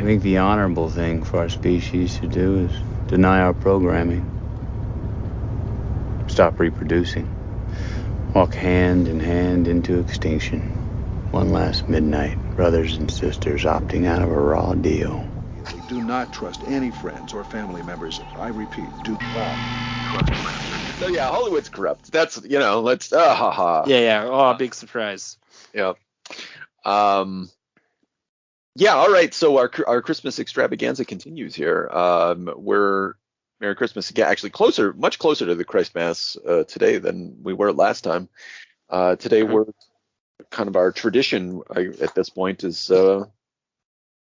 think the honorable thing for our species to do is deny our programming. Stop reproducing. Walk hand in hand into extinction. One last midnight, brothers and sisters opting out of a raw deal. Do not trust any friends or family members. I repeat, do not trust friends. So yeah, Hollywood's corrupt. That's, let's, ha ha. Yeah. Oh, big surprise. Yeah. Yeah, all right. So our Christmas extravaganza continues here. We're Merry Christmas again. Actually, much closer to the Christ Mass today than we were last time. Today we're kind of our tradition at this point is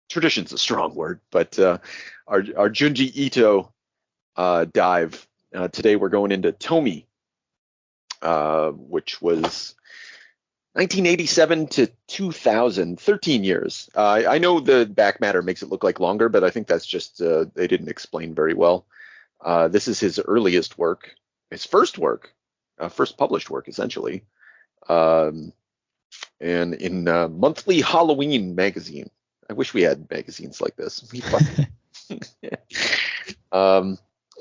tradition's a strong word, but our Junji Ito dive. Today we're going into Tomie, which was 1987 to 2000, 13 years. I know the back matter makes it look like longer, but I think that's just they didn't explain very well. This is his earliest work, his first work, first published work, essentially. And in Monthly Halloween magazine. I wish we had magazines like this.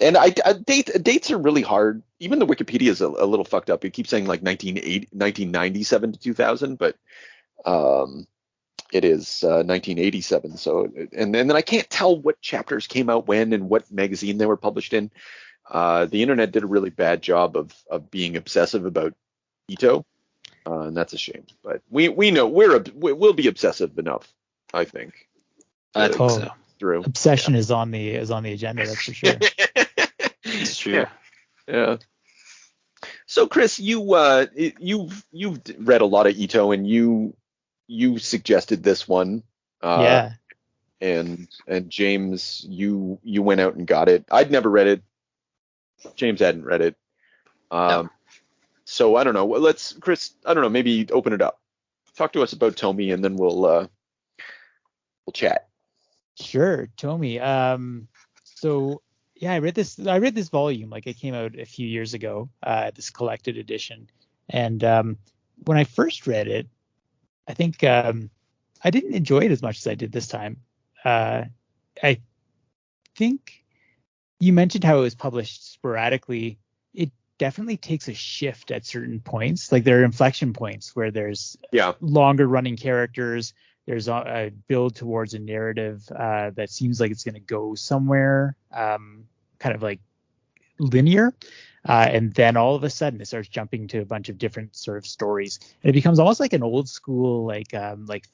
And dates are really hard. Even the Wikipedia is a little fucked up. It keeps saying like 1997 to 2000, but it is 1987. So, and then I can't tell what chapters came out when and what magazine they were published in. The internet did a really bad job of being obsessive about Ito, and that's a shame. But we know we'll be obsessive enough, I think. I think so. Drew. Obsession is on the agenda, that's for sure. It's true. Yeah. So Chris, you've read a lot of Ito, and you suggested this one. Yeah. And James, you went out and got it. I'd never read it. James hadn't read it. No. So I don't know. Chris, I don't know. Maybe open it up. Talk to us about Tomie, and then we'll chat. Sure, Tomie. So yeah, I read this volume. Like, it came out a few years ago, this collected edition. And when I first read it, I think I didn't enjoy it as much as I did this time. I think you mentioned how it was published sporadically. It definitely takes a shift at certain points. Like, there are inflection points where there's longer running characters. There's a build towards a narrative that seems like it's going to go somewhere, kind of like linear. And then all of a sudden it starts jumping to a bunch of different sort of stories. And it becomes almost like an old school, like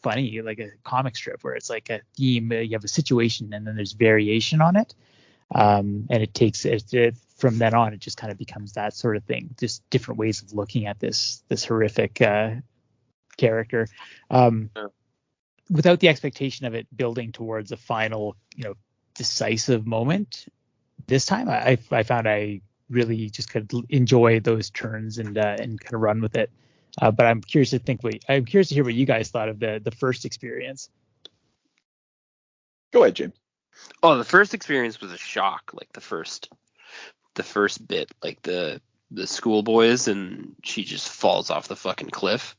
funny, like a comic strip where it's like a theme. You have a situation and then there's variation on it. And it takes it from then on, it just kind of becomes that sort of thing. Just different ways of looking at this horrific character. Without the expectation of it building towards a final, decisive moment. This time, I found I really just could enjoy those turns and kind of run with it. But I'm curious to hear what you guys thought of the first experience. Go ahead, James. Oh, the first experience was a shock. Like the first bit, like the schoolboys, and she just falls off the fucking cliff.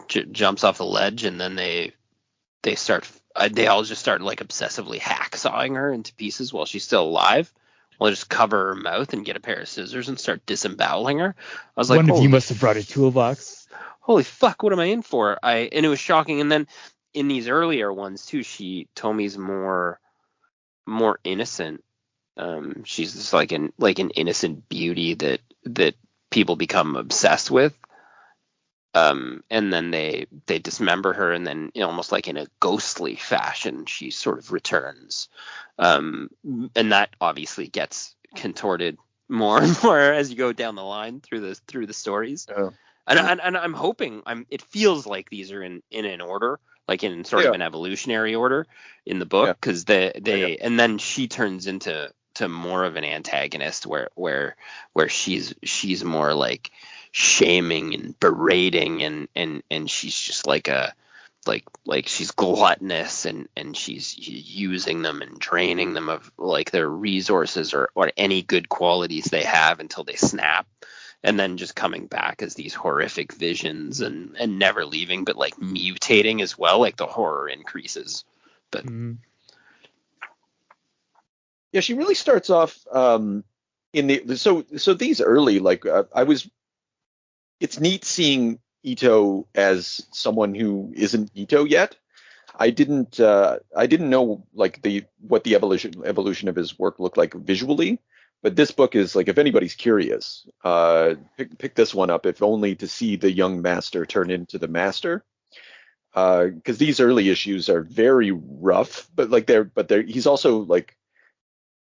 Jumps off the ledge, and then they all just start like obsessively hacksawing her into pieces while she's still alive. Well, just cover her mouth and get a pair of scissors and start disemboweling her. I was like, one of you must have brought a toolbox. Holy fuck, what am I in for? And it was shocking. And then in these earlier ones too, Tomie's more innocent. She's just like an innocent beauty that people become obsessed with. And then they dismember her, and then almost like in a ghostly fashion, she sort of returns. And that obviously gets contorted more and more as you go down the line through the stories. Oh. And I'm hoping it feels like these are in an order, like in sort of an evolutionary order in the book, because and then she turns into more of an antagonist where she's more like shaming and berating and she's just like she's gluttonous and she's using them and draining them of like their resources or any good qualities they have until they snap, and then just coming back as these horrific visions and never leaving, but like mutating as well, like the horror increases. But Yeah, she really starts off in so these early like it's neat seeing Ito as someone who isn't Ito yet. I didn't know like the what the evolution of his work looked like visually, but this book is like if anybody's curious, pick this one up if only to see the young master turn into the master. Because these early issues are very rough, but they're he's also like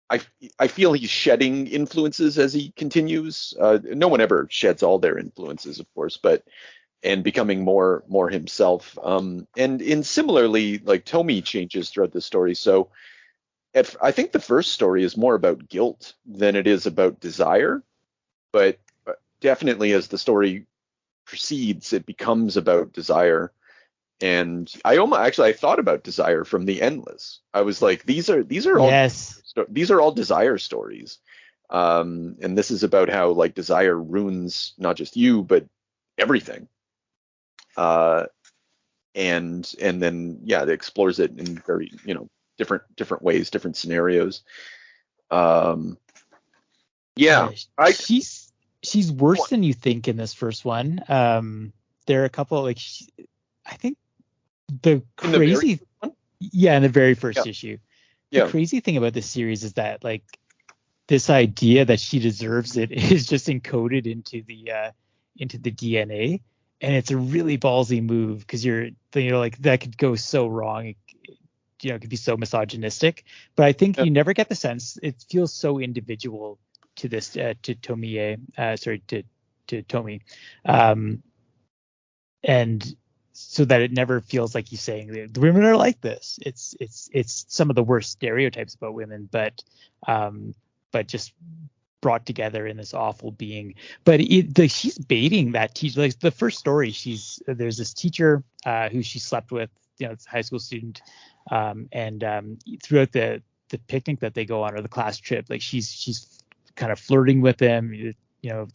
I I feel he's shedding influences as he continues. No one ever sheds all their influences, of course, but and becoming more himself. And in similarly, like Tomie changes throughout the story. So I think the first story is more about guilt than it is about desire, but definitely as the story proceeds, it becomes about desire. And I thought about desire from the endless. I was like, these are all Yes. these are all desire stories. And this is about how like desire ruins not just you but everything. Uh, and then yeah, it explores it in very different ways, different scenarios. Um, yeah, Yeah, I she's worse than you think in this first one. There are a couple like I think the in the very crazy one, yeah in the very first yeah, issue. The yeah, crazy thing about this series is that like this idea that she deserves it is just encoded into the DNA, and it's a really ballsy move because like that could go so wrong. It could be so misogynistic, but I think yeah. you never get the sense it feels so individual to this to Tomie, sorry to Tomie, um, and so that it never feels like he's saying the women are like this. It's some of the worst stereotypes about women, but just brought together in this awful being. But she's baiting that teacher. Like the first story, there's this teacher who she slept with, it's a high school student, and throughout the picnic that they go on or the class trip, like she's kind of flirting with him.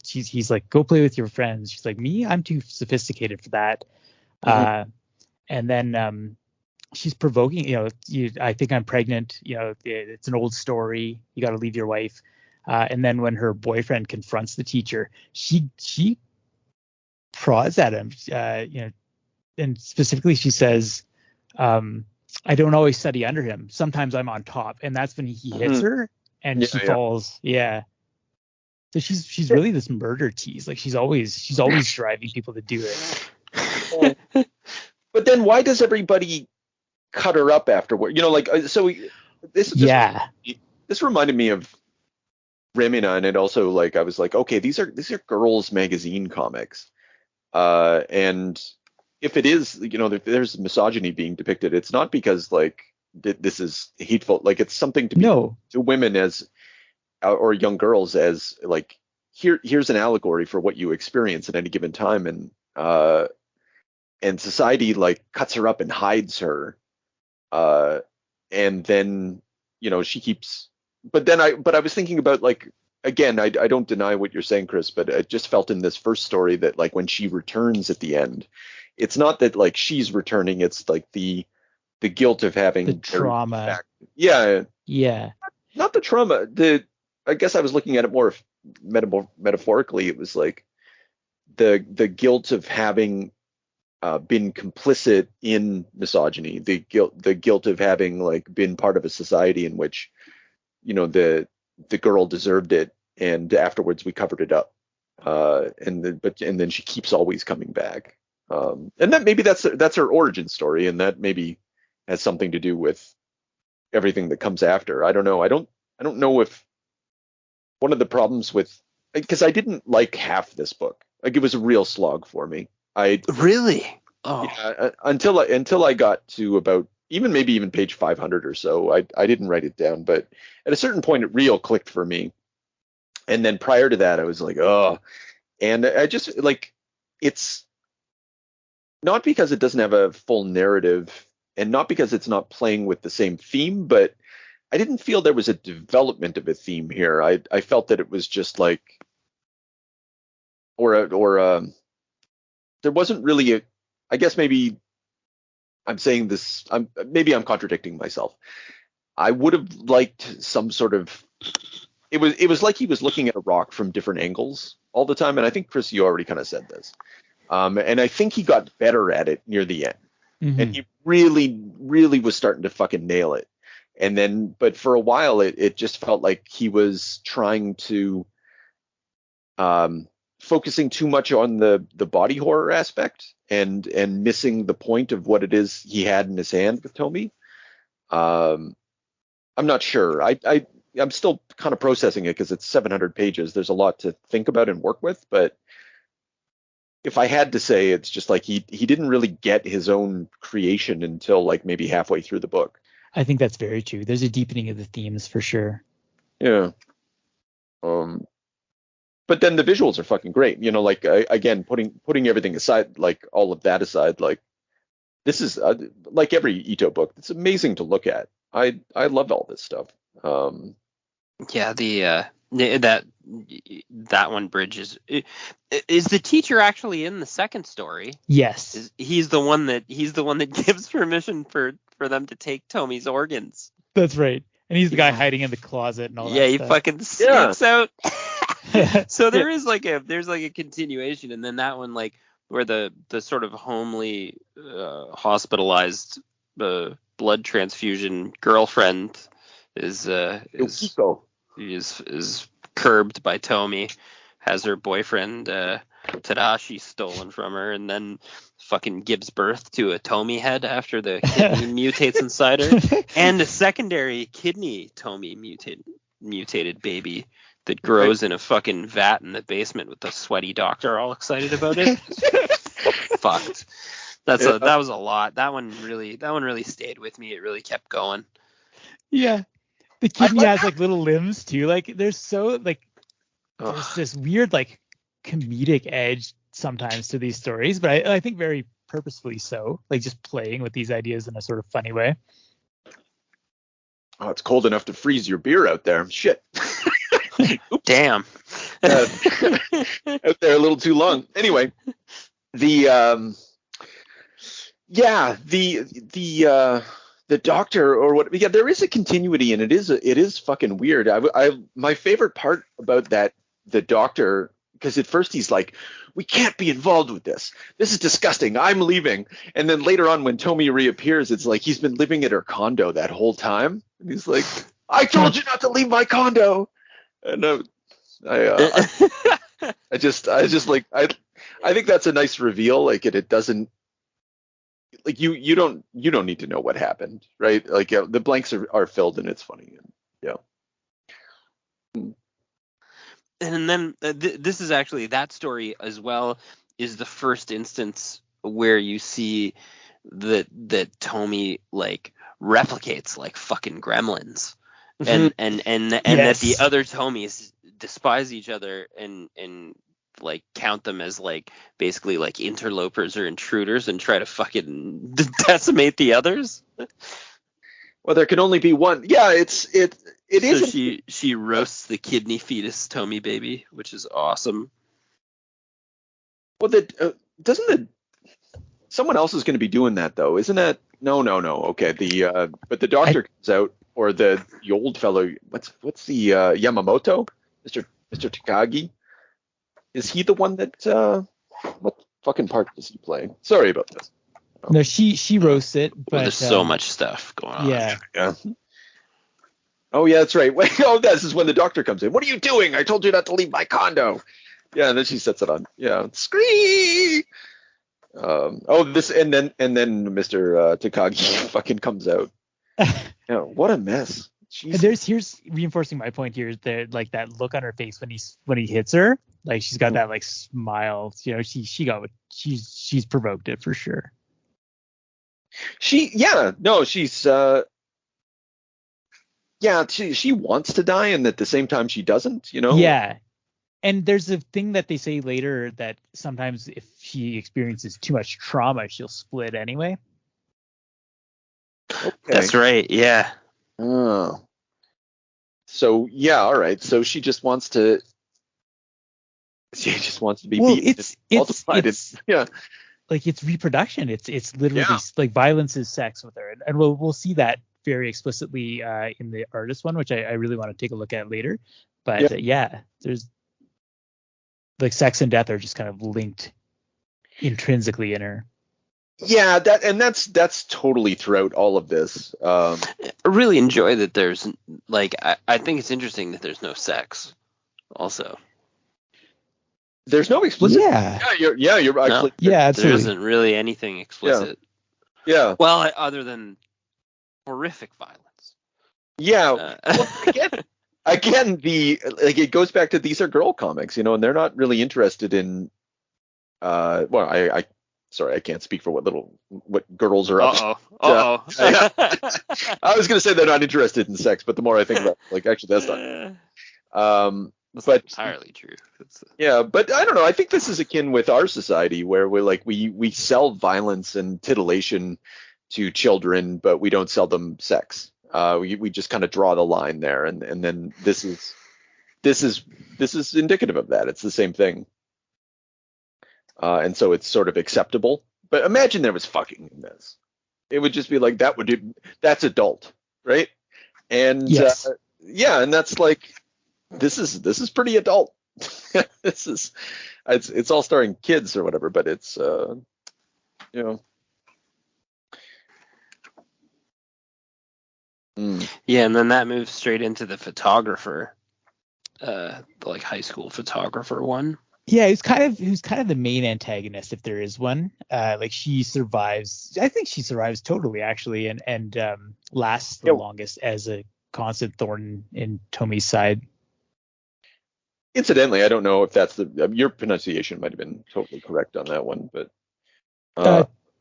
He's like, go play with your friends. She's like, me, I'm too sophisticated for that. Mhm. And then she's provoking, I think I'm pregnant. It's an old story. You got to leave your wife. And then when her boyfriend confronts the teacher, she prods at him, and specifically she says, I don't always study under him. Sometimes I'm on top. And that's when he hits Mhm. her and Yeah, she yeah. falls. Yeah. So she's really this murder tease. Like she's always driving people to do it. But then why does everybody cut her up afterward? This this Yeah. this reminded me of Remina, and it also like I was like, okay, these are girls' magazine comics, and if it is, there's misogyny being depicted, it's not because like this is hateful, like it's something to be No. to women as or young girls as like here's an allegory for what you experience at any given time, and society like cuts her up and hides her, uh, and then she keeps. But I was thinking about like again, I don't deny what you're saying, Chris, but I just felt in this first story that like when she returns at the end, it's not that like she's returning, it's like the guilt of The having trauma. yeah, Yeah. not the trauma. I guess I was looking at it more metaphorically. It was like the guilt of having been complicit in misogyny, the guilt of having like been part of a society in which the girl deserved it, and afterwards we covered it up, and then she keeps always coming back, and that maybe that's her origin story, and that maybe has something to do with everything that comes after. I don't know. I don't know if one of the problems with because I didn't like half this book. Like it was a real slog for me. I Really? Oh, Yeah, until I got to about maybe even page 500 or so, I didn't write it down, but at a certain point it real clicked for me. And then prior to that, I was like, oh, and I just like it's not because it doesn't have a full narrative, and not because it's not playing with the same theme, but I didn't feel there was a development of a theme here. I felt that it was just like or there wasn't really a. I guess maybe I'm saying this. Maybe I'm contradicting myself. I would have liked some sort of. It was like he was looking at a rock from different angles all the time, and I think Chris, you already kind of said this. And I think he got better at it near the end, and he really, really was starting to fucking nail it. And then, but for a while, it just felt like he was trying to, focusing too much on the body horror aspect and missing the point of what it is he had in his hand with Tomie. I'm not sure. I'm still kind of processing it because it's 700 pages. There's a lot to think about and work with, but if I had to say, it's just like he didn't really get his own creation until like maybe halfway through the book. I think that's very true. There's a deepening of the themes for sure. Yeah. But then the visuals are fucking great. You know, like again, putting everything aside, like all of that aside, like this is like every Ito book. It's amazing to look at. I love all this stuff. Yeah, that one bridge is the teacher actually in the second story? Yes. He's the one that gives permission for them to take Tomie's organs. That's right. And he's the guy hiding in the closet and all that stuff. Yeah, he fucking sneaks out. So there's like a continuation, and then that one, like where the sort of homely hospitalized blood transfusion girlfriend is curbed by Tomie, has her boyfriend Tadashi stolen from her, and then fucking gives birth to a Tomie head after the kidney mutates inside her, and a secondary kidney Tomie mutated baby that grows in a fucking vat in the basement with the sweaty doctor all excited about it. Fucked. That was a lot. That one really stayed with me. It really kept going. Yeah. The kidney has like little limbs too. Like there's this weird like comedic edge sometimes to these stories, but I think very purposefully so. Like just playing with these ideas in a sort of funny way. Oh, it's cold enough to freeze your beer out there. Shit. Damn. Out there a little too long. Anyway, the doctor or what? Yeah, there is a continuity, and it is fucking weird. My favorite part about the doctor, because at first he's like, we can't be involved with this. This is disgusting. I'm leaving. And then later on, when Tomie reappears, it's like he's been living at her condo that whole time. And he's like, I told you not to leave my condo. And I think that's a nice reveal. Like it doesn't, like you don't need to know what happened, right? Like the blanks are filled and it's funny. And, yeah. And then this is actually, that story as well is the first instance where you see that Tomie like replicates like fucking gremlins, and that the other Tomies despise each other and like count them as like basically like interlopers or intruders and try to fucking decimate the others. Well, there can only be one. Yeah, it is. So she roasts the kidney fetus Tomie baby, which is awesome. Well, someone else is going to be doing that though, isn't that? No. Okay, but the doctor comes out, or the old fellow. What's the Yamamoto, Mr. Takagi? Is he the one that? What fucking part does he play? Sorry about this. No, she roasts it, but there's so much stuff going on. Yeah. Oh yeah, that's right. This is when the doctor comes in. What are you doing? I told you not to leave my condo. Yeah, and then she sets it on. Yeah, scream. This and then Mr. Takagi fucking comes out. Yeah, what a mess. Here's reinforcing my point here. That like that look on her face when he hits her, like she's got that like smile. You know, she's provoked it for sure. She wants to die, and at the same time she doesn't, you know. Yeah. And there's a thing that they say later that sometimes if she experiences too much trauma, she'll split anyway. Okay. That's right. Yeah. Oh. So yeah, all right. So she just wants to be beaten. It's yeah. Like it's reproduction. It's literally like violence is sex with her, and we'll see that very explicitly in the artist one, which I really want to take a look at later. But there's like sex and death are just kind of linked intrinsically in her. Yeah, that's totally throughout all of this. I really enjoy that there's like I think it's interesting that there's no sex also. There's no explicit. Yeah. You're actually. No, yeah, absolutely. There isn't really anything explicit. Yeah. Well, other than horrific violence. Yeah. Well, again, it goes back to these are girl comics, and they're not really interested in. Sorry, I can't speak for what girls are up. Uh-oh. I was going to say they're not interested in sex, but the more I think about it, actually that's not. That's but entirely true. But I don't know. I think this is akin with our society where we sell violence and titillation to children, but we don't sell them sex. We just kind of draw the line there, and then this is indicative of that. It's the same thing. And so it's sort of acceptable. But imagine there was fucking in this. It would just be like that's adult, right? And yes. And that's like this is pretty adult. It's all starring kids or whatever, but it's Yeah, and then that moves straight into the photographer, the like high school photographer one. Yeah, who's kind of the main antagonist if there is one. Like she survives. I think she survives totally actually, and lasts the longest as a constant thorn in Tomie's side. Incidentally, I don't know if that's your pronunciation might have been totally correct on that one, but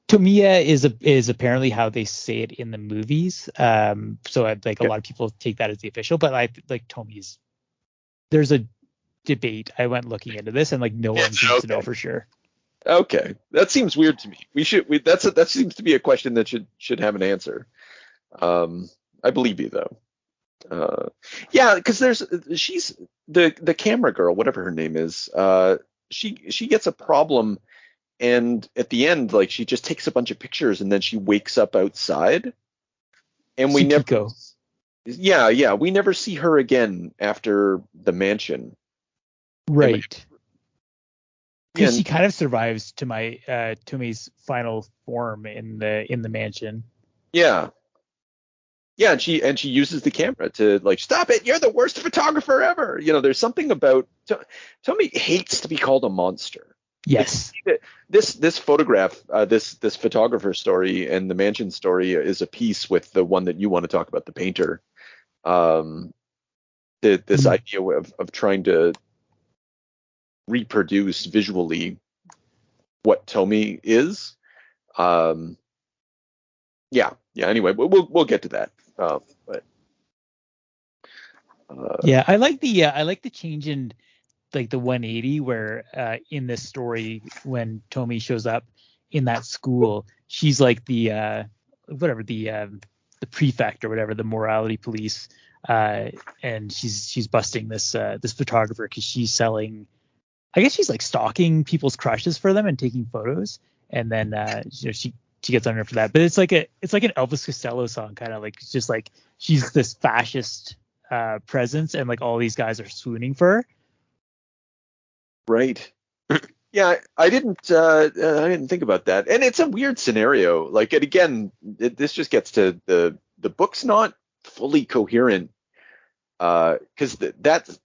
Tomie is apparently how they say it in the movies. So a lot of people take that as the official, but like Tomie's. There's a debate. I went looking into this, and no one seems to know for sure. Okay, that seems weird to me. That seems to be a question that should have an answer. I believe you though. Because she's the camera girl, whatever her name is. She gets a problem, and at the end, she just takes a bunch of pictures, and then she wakes up outside, and we never. Yeah, we never see her again after the mansion. Right. Because she kind of survives to Tomie's final form in the mansion. Yeah. Yeah, and she uses the camera to stop it. You're the worst photographer ever. There's something about Tomie hates to be called a monster. Yes. This photograph, this photographer story and the mansion story is a piece with the one that you want to talk about, the painter. This idea of trying to reproduce visually what Tomie is. Anyway, we'll get to that. I like the change in the 180 where in this story when Tomie shows up in that school, she's like the prefect or whatever, the morality police, and she's busting this photographer because she's selling. I guess she's stalking people's crushes for them and taking photos, and then she gets under for that. But it's like an Elvis Costello song, kind of it's just she's this fascist presence, and all these guys are swooning for her. Right. Yeah, I didn't think about that, and it's a weird scenario. This just gets to the book's not fully coherent, because that's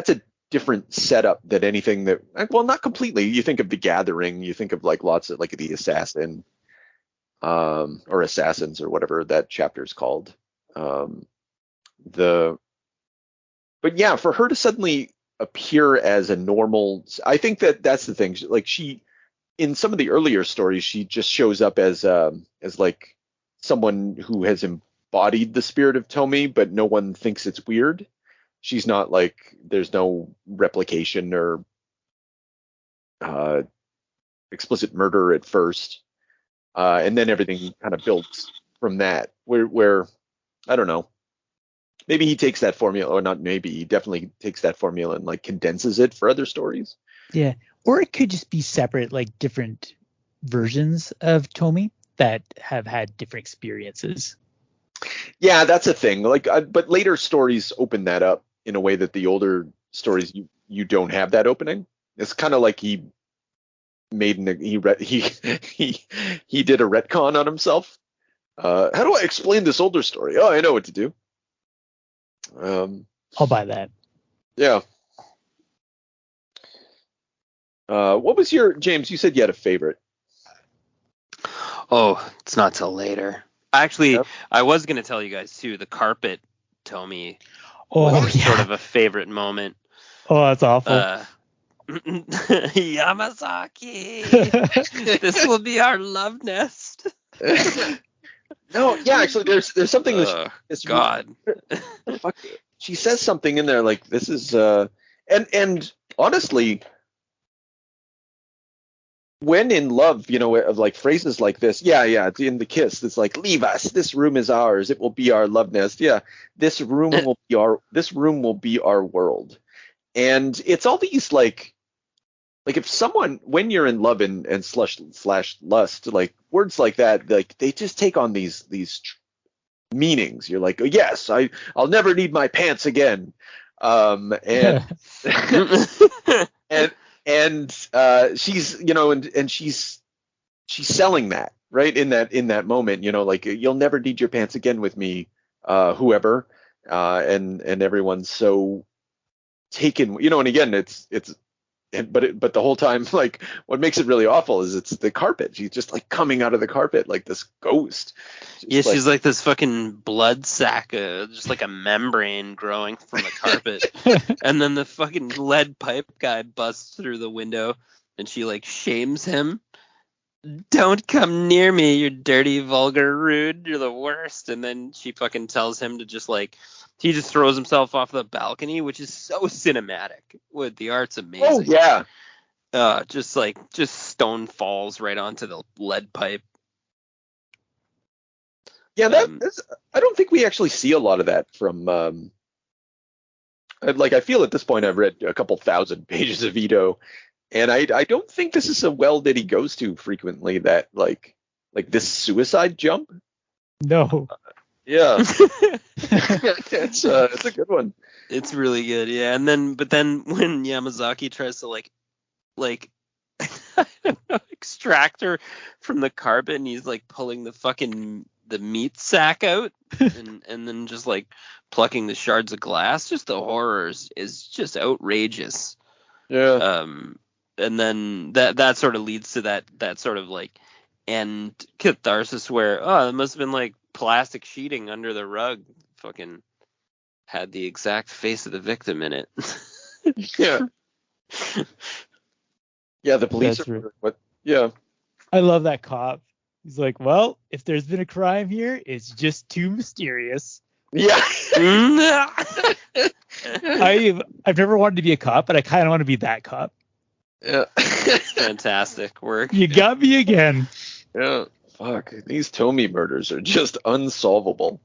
a different setup than anything that, well, not completely. You think of The Gathering, you think of lots of the assassin, or assassins or whatever that chapter is called. But yeah, for her to suddenly appear as a normal, I think that's the thing. She in some of the earlier stories, she just shows up as someone who has embodied the spirit of Tomie, but no one thinks it's weird. She's not there's no replication or explicit murder at first, and then everything kind of builds from that. Where I don't know, maybe he takes that formula, or not maybe, he definitely takes that formula and condenses it for other stories. Yeah, or it could just be separate, different versions of Tomie that have had different experiences. Yeah, that's a thing. Like, but later stories open that up in a way that the older stories you don't have that opening. It's kind of like he made he did a retcon on himself. How do I explain this older story? Oh, I know what to do. I'll buy that. Yeah. What was your James? You said you had a favorite. Oh, it's not till later. Actually, Yep. I was going to tell you guys too. The carpet, Tomie, Oh, was yeah. sort of a favorite moment. Oh, that's awful. Yamazaki, this will be our love nest. No, yeah, actually, there's something. God. Fuck, she says something in there like this is and honestly, when in love, of like phrases like this, it's in the kiss. It's like, leave us. This room is ours. It will be our love nest. Yeah, this room will be our world. And it's all these like if someone, when you're in love and slash lust, like words like that, like they just take on these meanings. You're like, oh, yes, I'll never need my pants again. And and she's and she's selling that right in that moment, like you'll never need your pants again with me, whoever, and everyone's so taken, and again but the whole time, like what makes it really awful is it's the carpet. She's just like coming out of the carpet like this ghost. She's like this fucking blood sack, just like a membrane growing from the carpet. And then the fucking lead pipe guy busts through the window and she like shames him. Don't come near me, you dirty, vulgar, rude. You're the worst. And then she fucking tells him to just like, he just throws himself off the balcony, which is so cinematic. With the art's amazing. Oh yeah. Just stone falls right onto the lead pipe. Yeah, I don't think we actually see a lot of that from. I feel at this point I've read a couple thousand pages of Ito, and I don't think this is a well that he goes to frequently. That like this suicide jump. No. Yeah. It's a good one. It's really good, yeah. But then when Yamazaki tries to like I don't know, extract her from the carpet, and he's like pulling the meat sack out and then just like plucking the shards of glass, just the horrors is just outrageous. Yeah. And then that sort of leads to that sort of like end catharsis where it must have been like plastic sheeting under the rug fucking had the exact face of the victim in it. Yeah. Yeah, the police yeah. I love that cop. He's like, well, if there's been a crime here, it's just too mysterious. Yeah. I've never wanted to be a cop, but I kind of want to be that cop. Yeah. Fantastic work. You got me again. Yeah. Fuck. These Tomie murders are just unsolvable.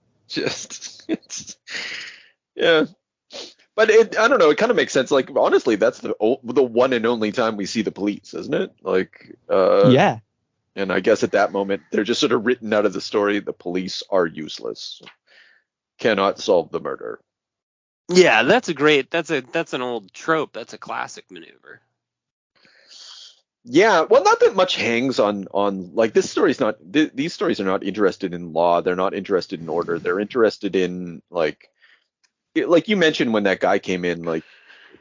Yeah. But I don't know. It kind of makes sense. Like, honestly, that's the one and only time we see the police, isn't it? Like, yeah. And I guess at that moment, they're just sort of written out of the story. The police are useless. Cannot solve the murder. Yeah, that's an old trope. That's a classic maneuver. Yeah, well, not that much hangs on like this story's not. These stories are not interested in law. They're not interested in order. They're interested in like you mentioned when that guy came in. Like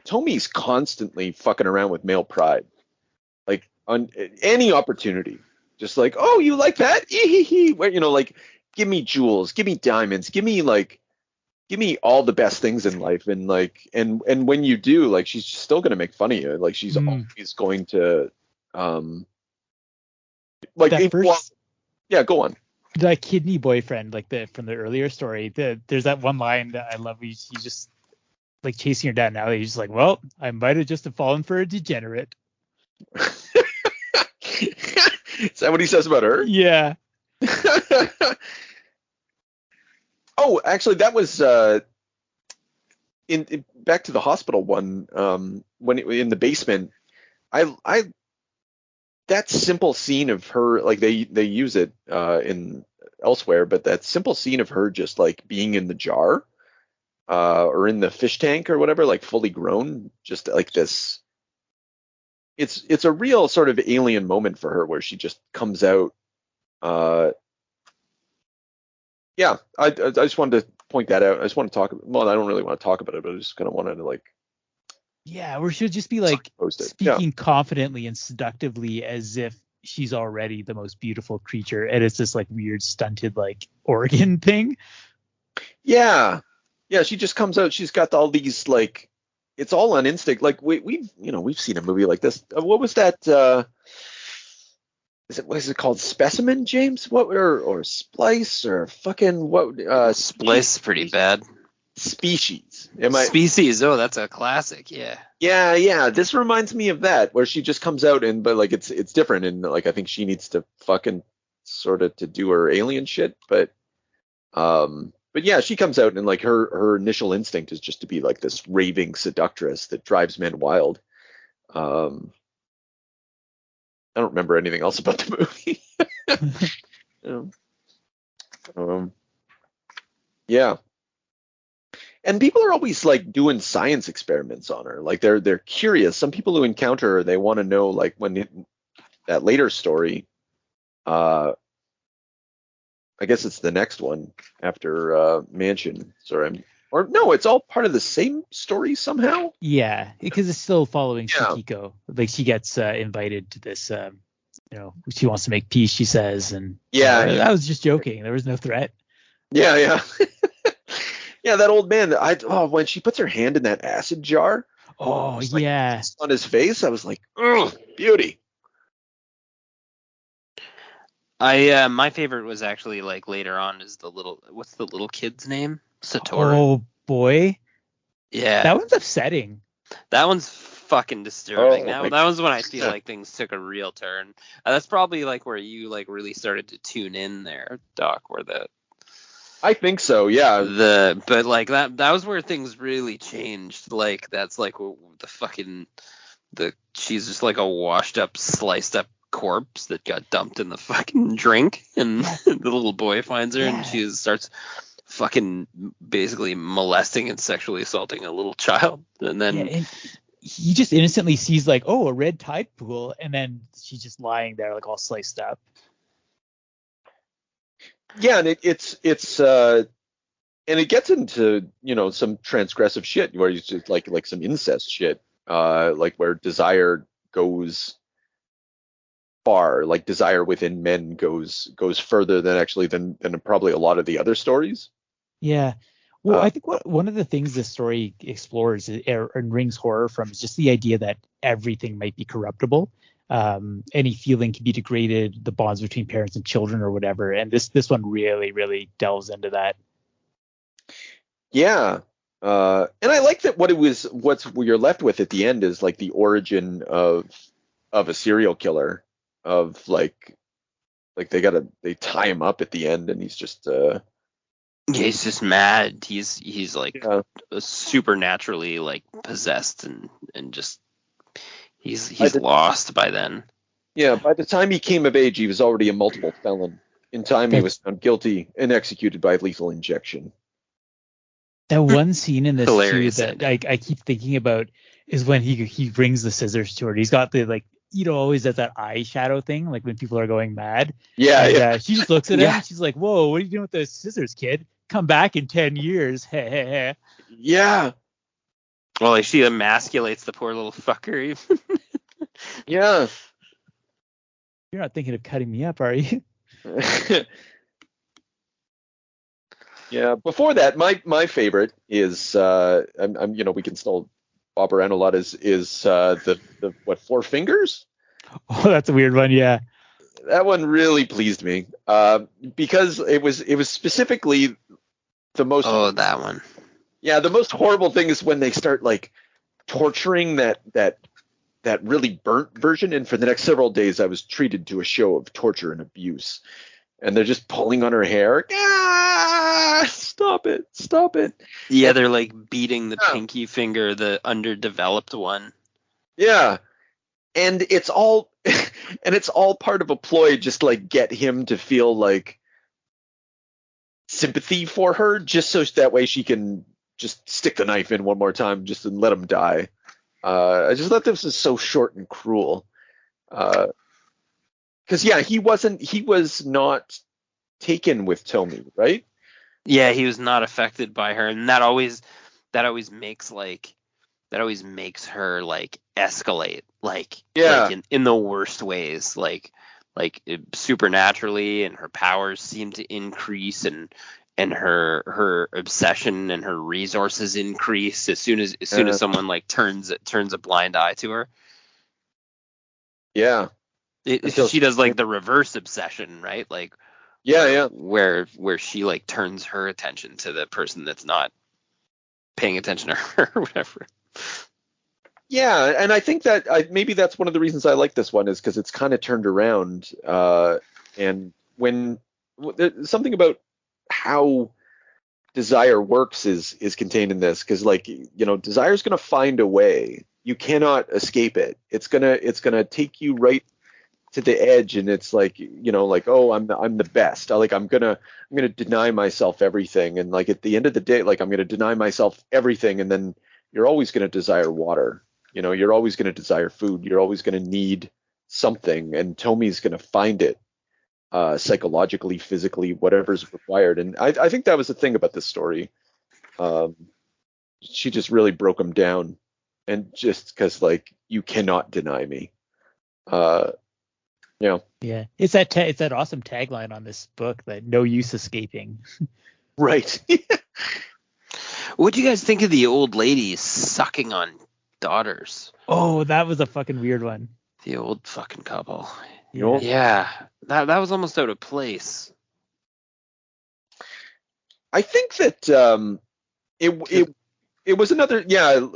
Tomie's constantly fucking around with male pride, like on any opportunity. Just like, oh, you like that? Where, like, give me jewels, give me diamonds, give me all the best things in life, and like, and when you do, like, she's still gonna make fun of you. Like, she's always going to, like, yeah, go on. The kidney boyfriend, like from the earlier story, there's that one line that I love. He's just like chasing her down. Now he's just like, well, I might have just fallen for a degenerate. Is that what he says about her? Yeah. Oh, actually, that was in back to the hospital one. When in the basement, I that simple scene of her, like they use it in elsewhere, but that simple scene of her just like being in the jar, or in the fish tank or whatever, like fully grown, just like this. It's a real sort of alien moment for her where she just comes out. Yeah, I just wanted to point that out. I just want to talk. Well, I don't really want to talk about it, but I just kind of wanted to like. Yeah, where she would just be like speaking confidently and seductively as if she's already the most beautiful creature, and it's this like weird stunted like organ thing. Yeah, she just comes out. She's got all these like, it's all on instinct. Like we've seen a movie like this. What was that? What is it called? Specimen, James? What or Splice or fucking what? Splice, pretty bad. Species. Species. Oh, that's a classic. Yeah. Yeah. This reminds me of that, where she just comes out but like it's different, and like I think she needs to fucking sort of to do her alien shit, but yeah, she comes out and like her initial instinct is just to be like this raving seductress that drives men wild. I don't remember anything else about the movie. Yeah. And people are always like doing science experiments on her. Like they're curious. Some people who encounter her, they want to know, like that later story, I guess it's the next one after Mansion. Or no, it's all part of the same story somehow. Yeah, because it's still following Shikiko. Like she gets invited to this, she wants to make peace, she says, and I was just joking. There was no threat. Yeah. Yeah, that old man. When she puts her hand in that acid jar. Oh yeah. Like, on his face, I was like, oh, beauty. My favorite was actually like later on is what's the little kid's name? Satoru. Oh boy. Yeah. That one's upsetting. That one's fucking disturbing. That was when I feel like things took a real turn. That's probably like where you like really started to tune in there, Doc, I think so, yeah. But like that was where things really changed. Like that's like she's just like a washed up, sliced up corpse that got dumped in the fucking drink, and the little boy finds her and she starts fucking basically molesting and sexually assaulting a little child. And then and he just innocently sees like, oh, a red tide pool, and then she's just lying there like all sliced up. Yeah, and it's and it gets into some transgressive shit where you just like some incest shit, like where desire goes far, like desire within men goes further than probably a lot of the other stories. Yeah, well, I think one of the things this story explores and rings horror from is just the idea that everything might be corruptible. Any feeling can be degraded, the bonds between parents and children or whatever. And this one really, really delves into that. Yeah. And I like that what you're left with at the end is like the origin of a serial killer, of like they tie him up at the end and he's just he's just mad. He's like supernaturally like possessed and just he's lost by then. Yeah, by the time he came of age, he was already a multiple felon. In time, he was found guilty and executed by lethal injection. That one scene in this Hilarious too that I keep thinking about is when he brings the scissors to her. He's got the like, always does that eyeshadow thing, like when people are going mad. Yeah. She just looks at him and she's like, "Whoa, what are you doing with those scissors, kid? Come back in 10 years." Yeah. Well, like she emasculates the poor little fucker. Yeah. You're not thinking of cutting me up, are you? Yeah. Before that, my favorite is I'm we can still bob around a lot is the Four Fingers? Oh, that's a weird one. Yeah. That one really pleased me because it was specifically the most. Oh, that one. Yeah, the most horrible thing is when they start like torturing that really burnt version, and for the next several days I was treated to a show of torture and abuse, and they're just pulling on her hair. Stop it. Yeah, they're like beating the pinky finger, the underdeveloped one. Yeah, and it's all part of a ploy just like get him to feel like sympathy for her, just so that way she can just stick the knife in one more time, just and let him die. I just thought this was so short and cruel. Because he was not taken with Tomie, right? Yeah, he was not affected by her, and that always makes her like escalate, like in the worst ways, like supernaturally, and her powers seem to increase, and her obsession and her resources increase as soon as someone like turns a blind eye to her. Yeah. She does like the reverse obsession, right? Like where she like turns her attention to the person that's not paying attention to her or whatever. Yeah, and I think that maybe that's one of the reasons I like this one, is because it's kind of turned around. And when something about how desire works is contained in this, because like, desire is going to find a way. You cannot escape it. It's gonna take you right to the edge, and it's like, oh, I'm the best. I'm gonna deny myself everything, and like at the end of the day, like I'm gonna deny myself everything, and then you're always gonna desire water. You're always gonna desire food. You're always gonna need something, and Tomie's gonna find it, psychologically, physically, whatever's required. And I think that was the thing about this story. She just really broke him down, and just because like, you cannot deny me. Yeah, it's that awesome tagline on this book, that no use escaping. Right. What do you guys think of the old lady sucking on daughters? Oh, that was a fucking weird one. The old fucking couple. Yeah. That was almost out of place. I think that it was another. Yeah,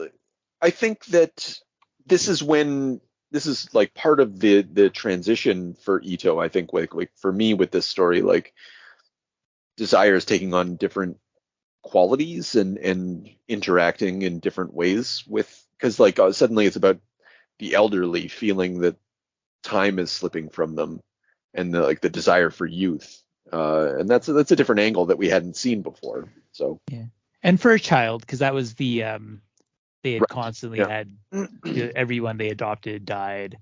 I think that this is like part of the transition for Ito. I think like for me with this story, like desire is taking on different qualities and interacting in different ways with, because like suddenly it's about the elderly feeling that time is slipping from them, and the desire for youth, and that's a different angle that we hadn't seen before. So yeah, and for a child, because that was they had constantly had everyone they adopted died.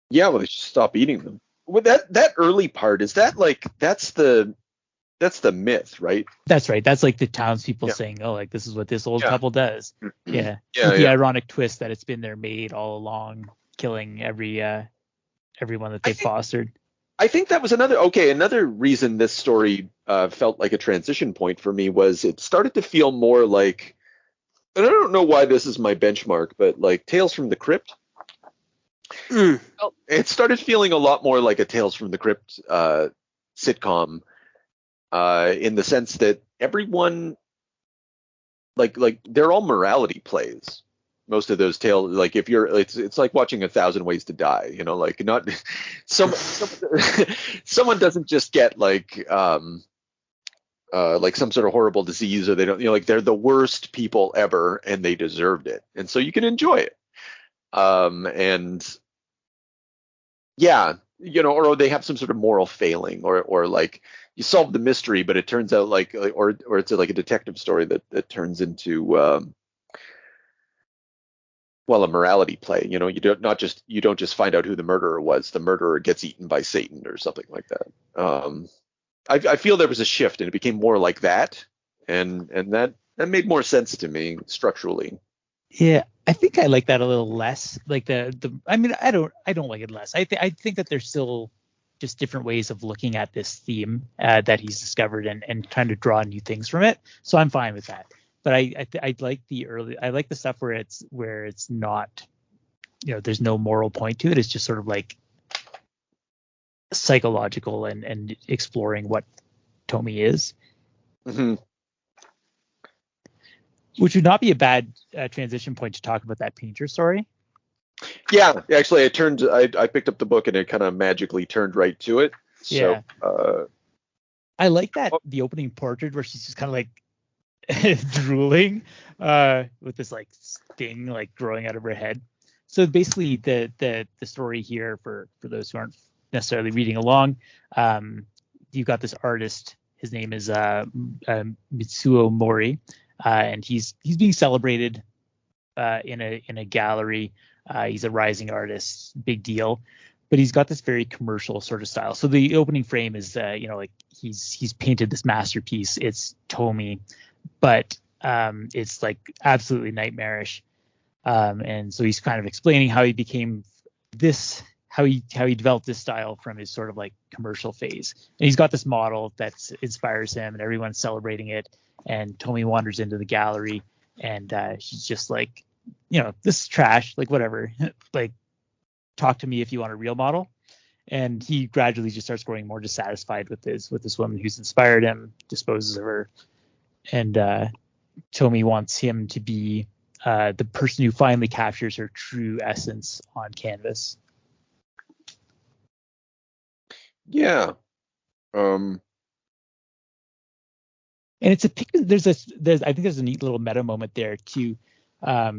Yeah, well, they should stop eating them. Well, that early part, is that like that's the myth, right? That's right. That's like the townspeople saying, "Oh, like this is what this old couple does." Yeah. Yeah. With the ironic twist that it's been their maid all along, killing everyone that they fostered. I think that was another reason this story felt like a transition point for me, was it started to feel more like, and I don't know why this is my benchmark, but like Tales from the Crypt. It started feeling a lot more like a Tales from the Crypt sitcom, in the sense that everyone, like they're all morality plays. Most of those tales, like if you're, it's like watching 1,000 Ways to Die, like not someone doesn't just get like some sort of horrible disease, or they don't, like they're the worst people ever and they deserved it, and so you can enjoy it. And yeah, or they have some sort of moral failing, or like you solve the mystery, but it turns out like or it's like a detective story that turns into a morality play. You don't just find out who the murderer was. The murderer gets eaten by Satan or something like that. I feel there was a shift, and it became more like that, and that made more sense to me structurally. Yeah, I think I like that a little less. Like I mean, I don't like it less. I think that there's still just different ways of looking at this theme that he's discovered, and trying to draw new things from it. So I'm fine with that. But I like the stuff where it's not, there's no moral point to it. It's just sort of like psychological and exploring what Tomie is. Mm-hmm. Which would not be a bad transition point to talk about that painter story. Yeah, actually, I picked up the book and it kind of magically turned right to it. So, yeah. I like that the opening portrait where she's just kind of like drooling with this like sting like growing out of her head. So basically the story here, for those who aren't necessarily reading along, you got this artist. His name is Mitsuo Mori, and he's being celebrated in a gallery. He's a rising artist, big deal, but he's got this very commercial sort of style. So the opening frame is like he's painted this masterpiece. It's Tomie, but it's like absolutely nightmarish. And so he's kind of explaining how he became this, how he developed this style from his sort of like commercial phase. And he's got this model that inspires him, and everyone's celebrating it. And Tomie wanders into the gallery, and she's just like, this is trash, like whatever, like talk to me if you want a real model. And he gradually just starts growing more dissatisfied with this woman who's inspired him, disposes of her, and Tomie wants him to be the person who finally captures her true essence on canvas. Yeah. And it's a there's I think there's a neat little meta moment there too.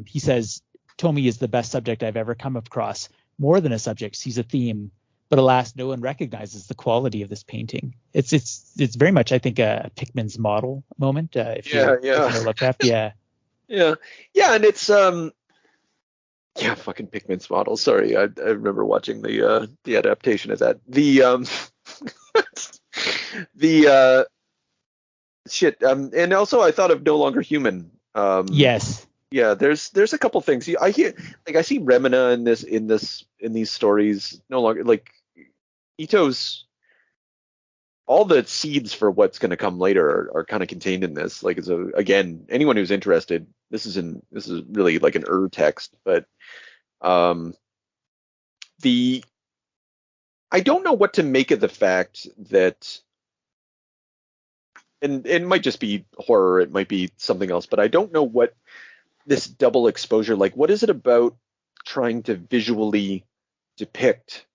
He says, Tomie is the best subject I've ever come across. More than a subject, she's a theme. But alas, no one recognizes the quality of this painting. It's very much, I think, a Pickman's model moment. If you look up, yeah, and it's fucking Pickman's model. Sorry, I remember watching the adaptation of that. And also I thought of No Longer Human. Yes. Yeah, there's a couple things. I hear, like, I see Remina in these stories. No longer, like, Ito's, all the seeds for what's going to come later are kind of contained in this. Like, again, anyone who's interested, this is really like an text, but I don't know what to make of the fact that, and it might just be horror, it might be something else, but I don't know what this double exposure, like, what is it about trying to visually depict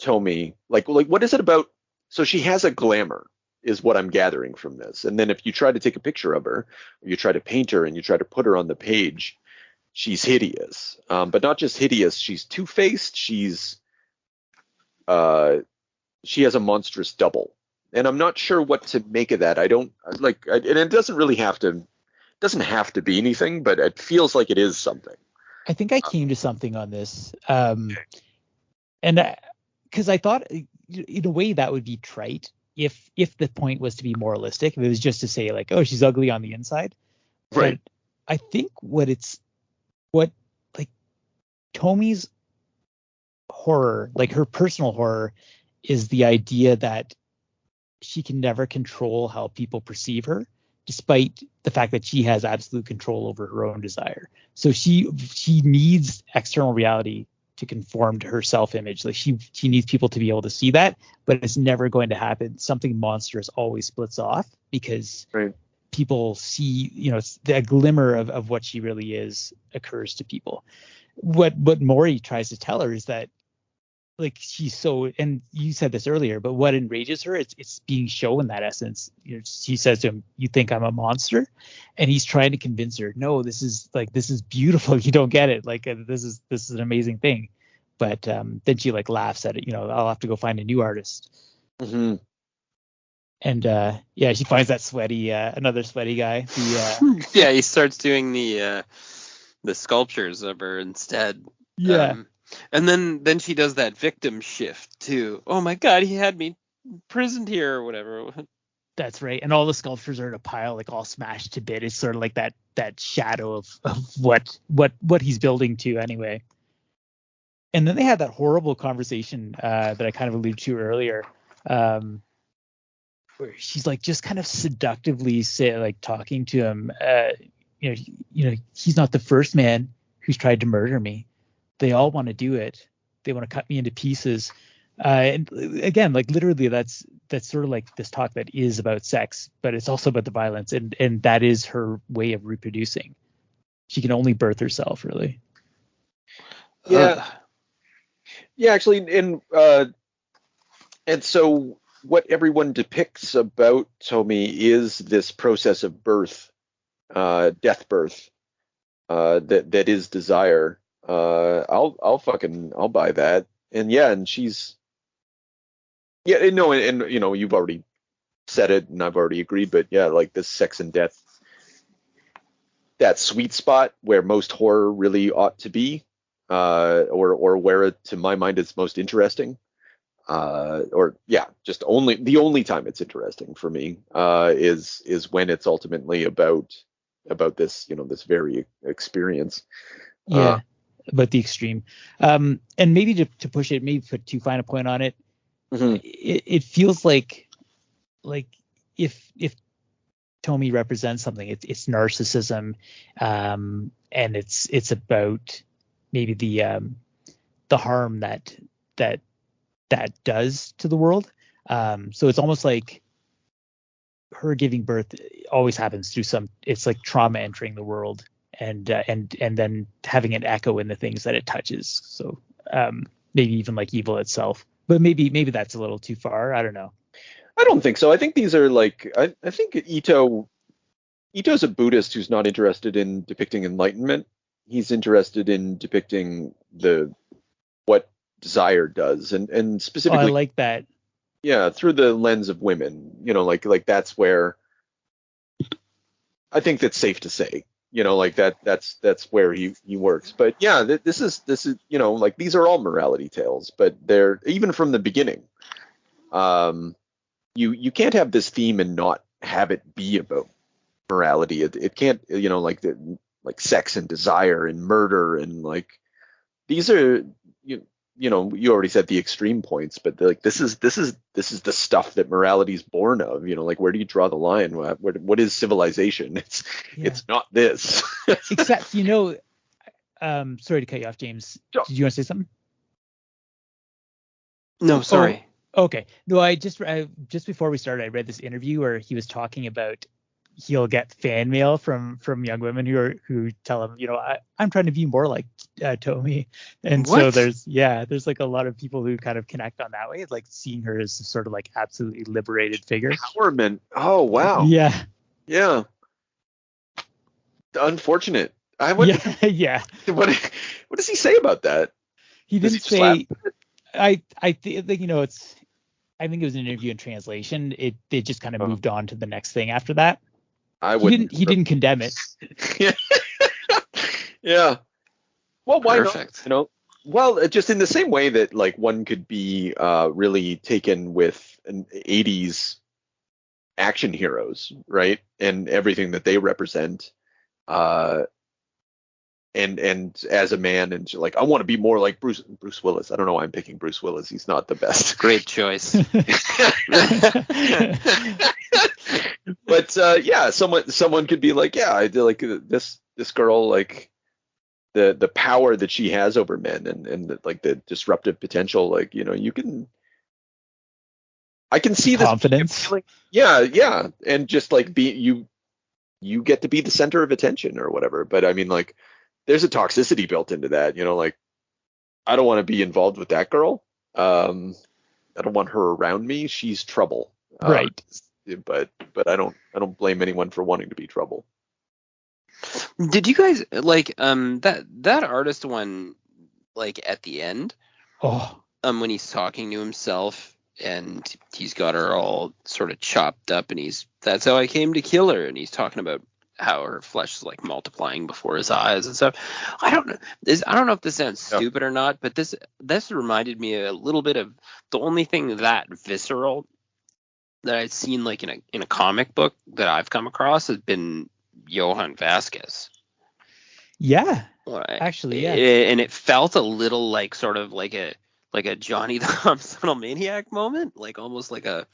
Tomie? Like what is it about? So she has a glamour, is what I'm gathering from this. And then if you try to take a picture of her, or you try to paint her and you try to put her on the page, she's hideous. But not just hideous, she's two-faced. She has a monstrous double. And I'm not sure what to make of that. And it doesn't have to be anything, but it feels like it is something. I think I came to something on this, and because I thought, in a way, that would be trite if the point was to be moralistic. If it was just to say, like, oh, she's ugly on the inside. Right. But I think what Tomie's horror, like her personal horror, is the idea that she can never control how people perceive her, despite the fact that she has absolute control over her own desire. So she needs external reality to conform to her self-image. Like she needs people to be able to see that, but it's never going to happen. Something monstrous always splits off because people see, the glimmer of what she really is occurs to people. What Mori tries to tell her is that, like, she's so, and you said this earlier, but what enrages her, it's being shown that essence. She says to him, "You think I'm a monster?" And he's trying to convince her, "No, this is beautiful. You don't get it. Like, this is an amazing thing." But then she like laughs at it. I'll have to go find a new artist. Mm-hmm. And she finds that another sweaty guy. He starts doing the sculptures of her instead. Yeah. And then she does that victim shift too. Oh my God, he had me imprisoned here or whatever. That's right. And all the sculptures are in a pile, like all smashed to bit. It's sort of like that shadow of what he's building to anyway. And then they had that horrible conversation that I kind of alluded to earlier, where she's like just kind of seductively talking to him. He's not the first man who's tried to murder me. They all want to do it. They want to cut me into pieces. And again, like literally, that's sort of like this talk that is about sex, but it's also about the violence, and that is her way of reproducing. She can only birth herself, really. Yeah. Yeah, actually, and so what everyone depicts about Tomie is this process of birth, death birth, that is desire. I'll buy that. And she's, and you've already said it and I've already agreed, but yeah, like this sex and death, that sweet spot where most horror really ought to be, or where it, to my mind, it's most interesting. Or yeah, just the only time it's interesting for me is when it's ultimately about this, this very experience. Yeah, about the extreme. And maybe to push it, maybe put too fine a point on it. Mm-hmm. It feels like if Tomie represents something, it's narcissism, and it's about maybe the harm that does to the world. So it's almost like her giving birth always happens through it's like trauma entering the world, and then having an echo in the things that it touches. So maybe even like evil itself. But maybe that's a little too far. I don't know. I don't think so. I think these are like, I think Ito's a Buddhist who's not interested in depicting enlightenment. He's interested in depicting what desire does, and specifically, I like that. Yeah, through the lens of women. Like that's where I think that's safe to say. Like that's where he works. But yeah, this is like these are all morality tales, but they're even from the beginning. You can't have this theme and not have it be about morality. It can't, like sex and desire and murder, and like these are you already said the extreme points, but like this is the stuff that morality is born of. Like where do you draw the line? What is civilization? It's not this. Except sorry to cut you off, James. Did you want to say something? No, sorry. Okay. No, I just before we started, I read this interview where he was talking about he'll get fan mail from young women who tell him, I'm trying to be more like Tomie. And what? So there's like a lot of people who kind of connect on that way, like seeing her as sort of like absolutely liberated figure. Empowerment. Oh, wow. Yeah. Yeah. Unfortunate. Yeah. What does he say about that? He didn't say. I think it's. I think it was an interview in translation. They just kind of moved on to the next thing after that. He didn't condemn it. Yeah. Well, why Perfect. not? Well, just in the same way that like one could be really taken with an 80s action heroes, right? And everything that they represent. And as a man, and like I want to be more like Bruce Willis. I don't know why I'm picking Bruce Willis. He's not the best. Great choice. But yeah, someone could be like, yeah, I do like this girl, like the power that she has over men, and like the disruptive potential, like I can see this confidence. Yeah, and just like you get to be the center of attention or whatever. But I mean, like there's a toxicity built into that, like I don't want to be involved with that girl. I don't want her around me. She's trouble. Right. But I don't blame anyone for wanting to be trouble. Did you guys like that artist one, like at the end? When he's talking to himself and he's got her all sort of chopped up, and that's how I came to kill her, and he's talking about how her flesh is like multiplying before his eyes and stuff. I don't know if this sounds stupid or not, but this reminded me a little bit of the only thing that visceral that I'd seen like in a comic book that I've come across has been Johann Vasquez. Yeah, actually, yeah. And it felt a little like sort of like a Johnny the Homicidal Maniac moment, like almost like a,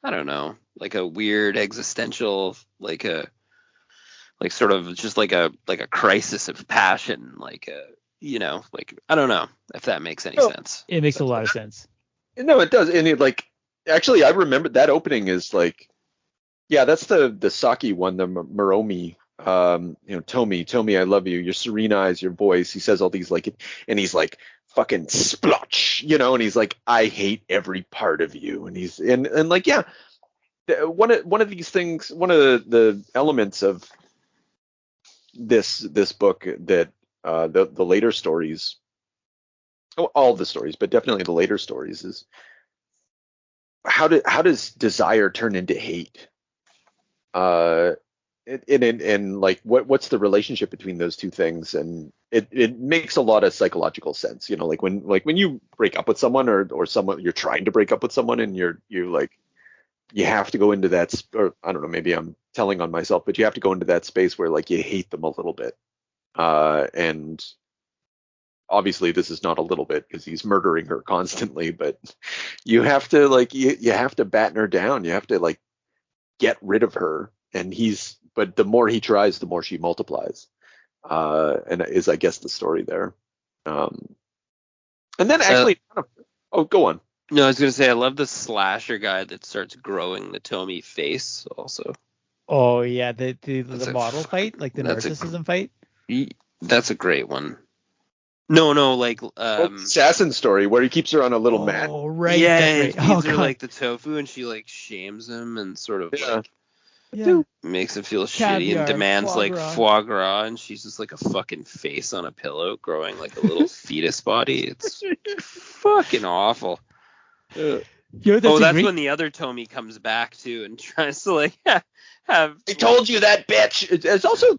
I don't know, like a weird existential, like sort of just like a crisis of passion, like like I don't know if that makes any sense. It makes a lot of sense. No, it does, and it like actually I remember that opening is like, yeah, that's the Saki one, the Moromi. Tomie, I love you, your serene eyes, your voice. He says all these like, and he's like fucking splotch, and he's like, I hate every part of you, and he's and like, yeah, one of these things, one of the elements of this book that the later stories, all the stories, but definitely the later stories, is how does desire turn into hate? And like what's the relationship between those two things? And it makes a lot of psychological sense, you know, like when you break up with someone or someone you're trying to break up with someone and you like you have to go into that, or I don't know, maybe I'm telling on myself, but you have to go into that space where like you hate them a little bit. And obviously this is not a little bit because he's murdering her constantly, but you have to like you have to batten her down. You have to like get rid of her, but the more he tries, the more she multiplies. And is I guess the story there. And then actually, go on. No, I was gonna say I love the slasher guy that starts growing the Tomie face also. Oh yeah, the model fight, like the narcissism fight. That's a great one. No, like assassin story where he keeps her on a little mat. Oh right, yeah, right. He feeds her like the tofu, and she like shames him and sort of like makes him feel shitty and demands like foie gras, and she's just like a fucking face on a pillow growing like a little fetus body. It's fucking awful. That's when the other Tomie comes back too and tries to like have. I told you that, bitch.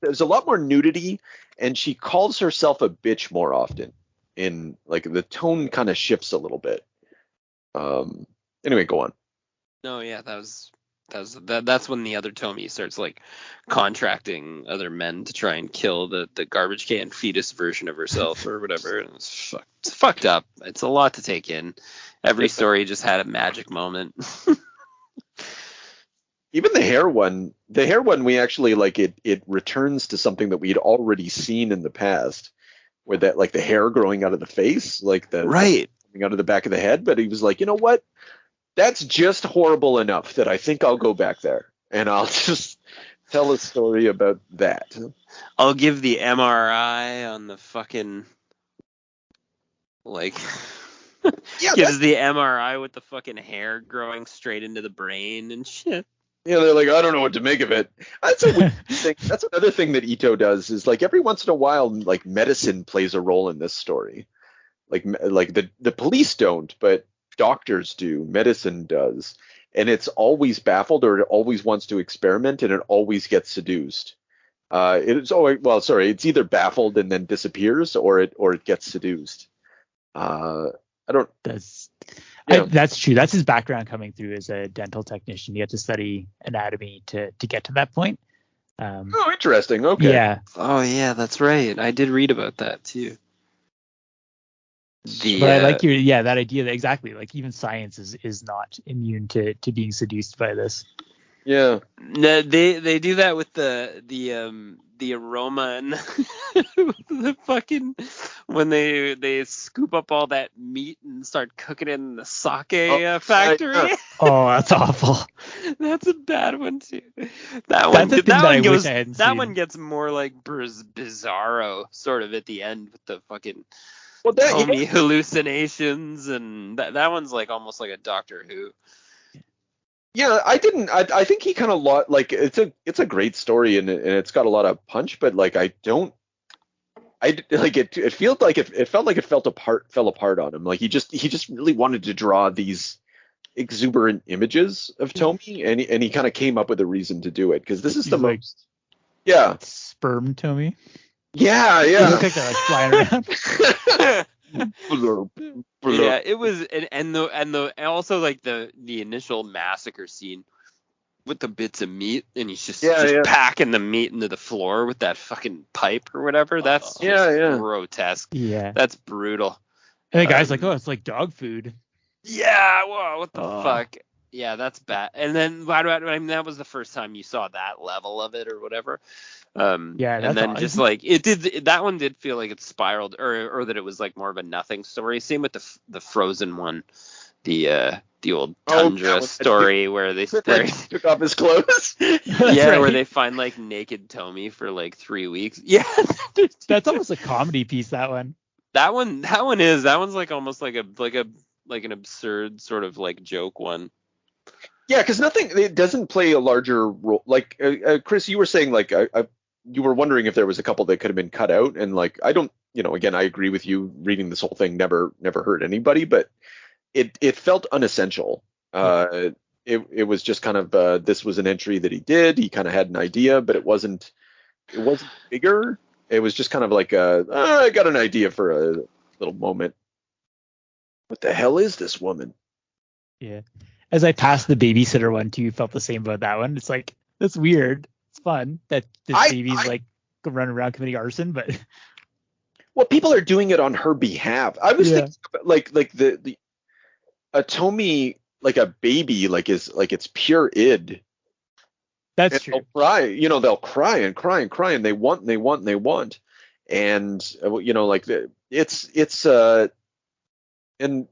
There's a lot more nudity, and she calls herself a bitch more often. In like the tone kind of shifts a little bit. Anyway, go on. No, yeah, that's when the other Tomie starts like contracting other men to try and kill the garbage can fetus version of herself or whatever. And it's fucked up. It's a lot to take in. Every story just had a magic moment. Even the hair one, we actually like it returns to something that we'd already seen in the past, where that like the hair growing out of the face, like the coming out of the back of the head. But he was like, you know what? That's just horrible enough that I think I'll go back there and I'll just tell a story about that. I'll give the MRI on the fucking like gives the MRI with the fucking hair growing straight into the brain and shit. Yeah, they're like, I don't know what to make of it. That's a weird thing. That's another thing that Ito does is like every once in a while, like medicine plays a role in this story. Like the police don't, but doctors do, medicine does, and it's always baffled or it always wants to experiment and it always gets seduced. It's either baffled and then disappears or it gets seduced. That's true. That's his background coming through as a dental technician. He had to study anatomy to get to that point. Interesting. Okay. Yeah. Oh yeah, that's right. I did read about that too. But I like that idea that exactly like even science is not immune to being seduced by this. Yeah. No, they do that with the aroma and the fucking when they scoop up all that meat and start cooking it in the sake factory. Oh, that's awful. That's a bad one too. That one gets more like bizarro sort of at the end with the fucking Tomie hallucinations, and that one's like almost like a Doctor Who. Yeah, I think he kind of like it's a great story and it's got a lot of punch, but like it felt like it fell apart on him. Like he just really wanted to draw these exuberant images of Tomie, and he kind of came up with a reason to do it because this is the most sperm Tomie. Yeah. They look like they're like flying around. Yeah, it was, and also like the initial massacre scene with the bits of meat, and he's just packing the meat into the floor with that fucking pipe or whatever. That's grotesque. Yeah, that's brutal. And the guy's like, oh, it's like dog food. Yeah, whoa, what the fuck? Yeah, that's bad. And then that was the first time you saw that level of it or whatever. And then just like that one did feel like it spiraled or that it was like more of a nothing story. Same with the Frozen one, the old Tundra story where they took off his clothes. Where they find like naked Tomie for like 3 weeks. Yeah, that's almost a comedy piece. That one. That one's like almost like an absurd sort of like joke one. Yeah, because it doesn't play a larger role. Like Chris, you were saying like you were wondering if there was a couple that could have been cut out, and like I don't, again, I agree with you. Reading this whole thing never hurt anybody, but it felt unessential. It was just kind of this was an entry that he did. He kind of had an idea, but it wasn't bigger. It was just kind of like I got an idea for a little moment. What the hell is this woman? Yeah. As I passed the babysitter one too, you felt the same about that one. It's like, that's weird. It's fun that this baby's like running around committing arson, but well, people are doing it on her behalf. I was thinking about, like the a Tomie, like a baby, like it's pure id. That's and true. They'll cry, they'll cry and cry and cry, and they want and they want and they want, and like it's and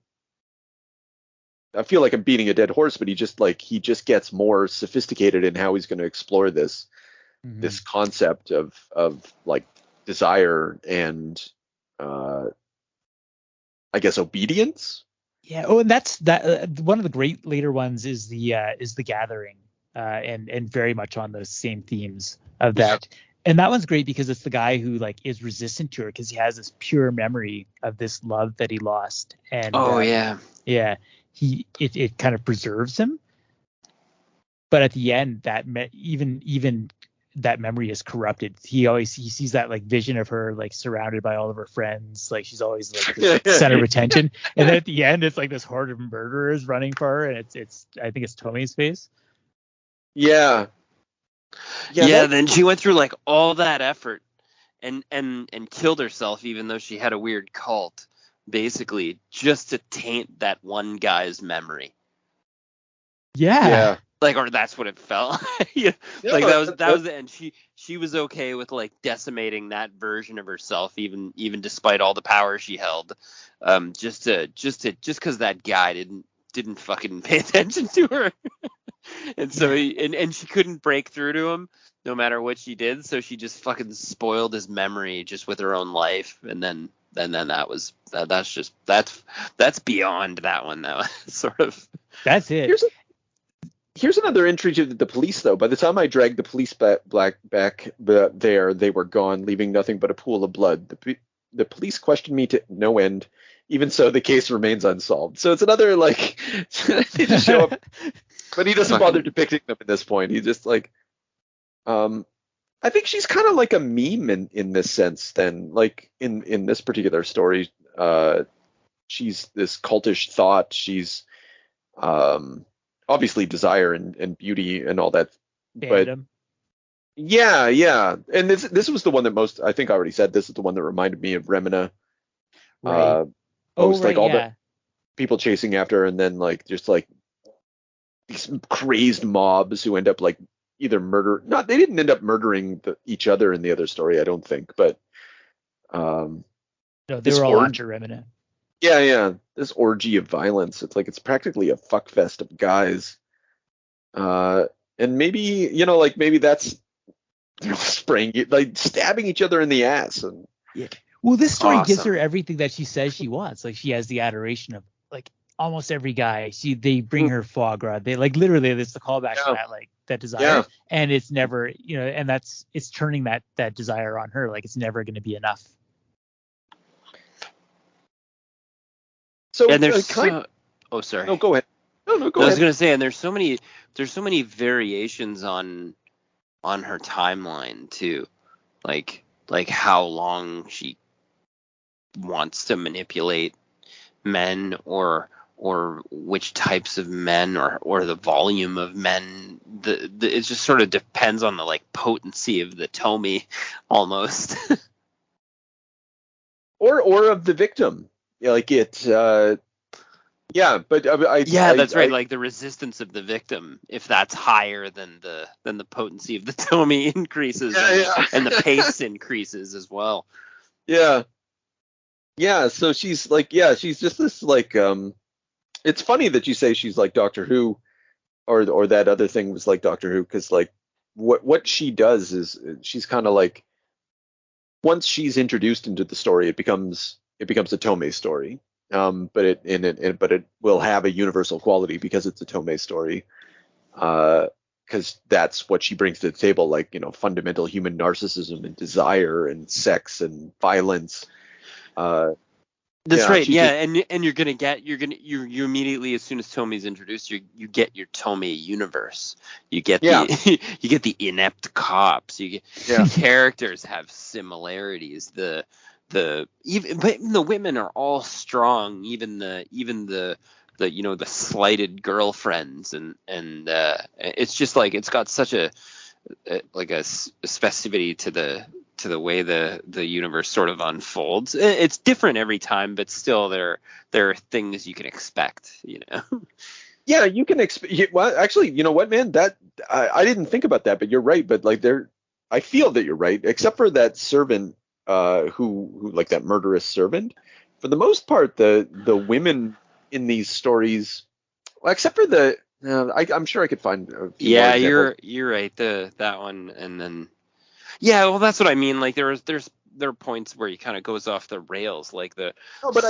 I feel like I'm beating a dead horse, but he just gets more sophisticated in how he's going to explore this concept of like desire and I guess obedience. Yeah. Oh, and that's one of the great later ones is the Gathering, and very much on those same themes of that. Yeah. And that one's great because it's the guy who like is resistant to her because he has this pure memory of this love that he lost. And yeah, it kind of preserves him. But at the end, that even that memory is corrupted. He sees that like vision of her like surrounded by all of her friends, like she's always like the center of attention. And then at the end, it's like this horde of murderers running for her, and it's I think it's Tomie's face. Yeah. Then she went through like all that effort and killed herself, even though she had a weird cult, basically just to taint that one guy's memory. Yeah. Like, or that's what it felt. That was the end. She was okay with like decimating that version of herself, even despite all the power she held, just because that guy didn't fucking pay attention to her. And so and she couldn't break through to him no matter what she did, so she just fucking spoiled his memory just with her own life. And then that's beyond that one though. Sort of. That's it. Here's another entry to the police, though. By the time I dragged the police back there, they were gone, leaving nothing but a pool of blood. The police questioned me to no end. Even so, the case remains unsolved. So it's another, like, they just show up. But he doesn't bother depicting them at this point. He's just like, I think she's kind of like a meme in this sense then. Like, in this particular story, she's this cultish thought. She's, obviously desire and beauty and all that, but yeah, and this was the one that most, I think I already said, this is the one that reminded me of Remina. Right. Like all the people chasing after her, and then like just like these crazed mobs who end up like either they didn't end up murdering each other in the other story, I don't think, but no, they were all after Remina. Yeah, this orgy of violence. It's like it's practically a fuck fest of guys. And maybe, maybe that's spraying it, like stabbing each other in the ass. And yeah. Well, this story gives her everything that she says she wants. Like she has the adoration of like almost every guy. They bring her foie gras. They like literally it's the callback to that like that desire. Yeah. And it's never, and it's turning that desire on her. Like it's never going to be enough. So and there's sorry. No, go ahead. No, go ahead. I was gonna say, and there's so many variations on her timeline too, like how long she wants to manipulate men, or which types of men, or the volume of men. It just sort of depends on the like potency of the Tomie, almost. or of the victim. Like it, but that's right. Like the resistance of the victim, if that's higher than the potency of the Tomie increases, and the pace increases as well. Yeah. So she's like, she's just this like, it's funny that you say she's like Doctor Who, or that other thing was like Doctor Who, because like what she does is she's kind of like, once she's introduced into the story, it becomes a Tomie story, but it will have a universal quality because it's a Tomie story, because that's what she brings to the table, like fundamental human narcissism and desire and sex and violence, That's right. Yeah, and you're you immediately, as soon as Tomie's introduced, you get your Tomie universe. You get the you get the inept cops. You get the characters have similarities. But even the women are all strong. Even the the slighted girlfriends, and it's just like it's got such a specificity to the way the universe sort of unfolds. It's different every time, but still there are things you can expect, Yeah, you can expect. Well, actually, you know what, man? That I didn't think about that, but you're right. But like I feel that you're right, except for that servant, who like that murderous servant. For the most part, the women in these stories, well, except for I'm sure I could find a few more examples. You're right. That one, and then well, that's what I mean. Like there are points where he kind of goes off the rails, like the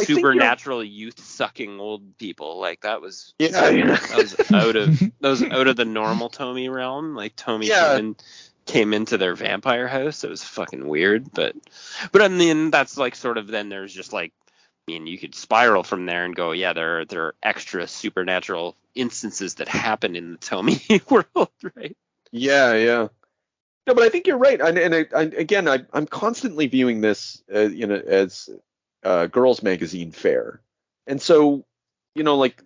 supernatural youth sucking old people. Like that was that was out of the normal Tomie realm. Like Tomie came into their vampire house. It was fucking weird, but I mean that's like sort of then there's just like. I mean, you could spiral from there and go, there are extra supernatural instances that happen in the Tomie world, right? Yeah. No, but I think you're right. And I'm constantly viewing this, as girls' magazine fare. And so, like,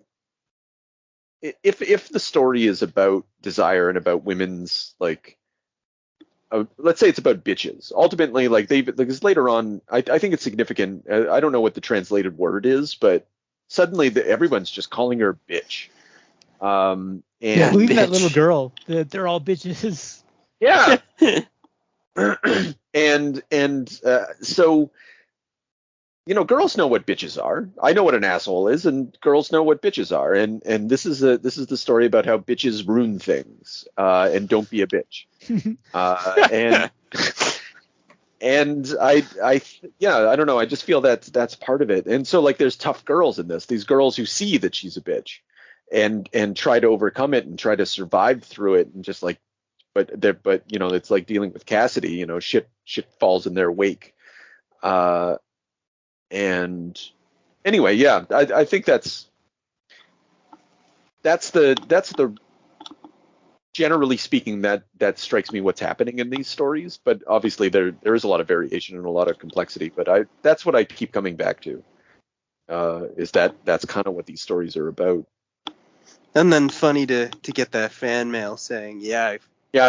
if the story is about desire and about women's, like, let's say it's about bitches. Ultimately, like because later on, I think it's significant. I don't know what the translated word is, but suddenly everyone's just calling her bitch. And even that little girl, they're all bitches. Yeah. and so, girls know what bitches are. I know what an asshole is, and girls know what bitches are. And this is the story about how bitches ruin things, and don't be a bitch. And I don't know. I just feel that's part of it. And so like there's tough girls in this. These girls who see that she's a bitch, and try to overcome it and try to survive through it, and just like, but it's like dealing with Cassidy. Shit falls in their wake. And anyway, I think that's the generally speaking that strikes me what's happening in these stories. But obviously there is a lot of variation and a lot of complexity. But that's what I keep coming back to. Is that's kind of what these stories are about. And then funny to get that fan mail saying, I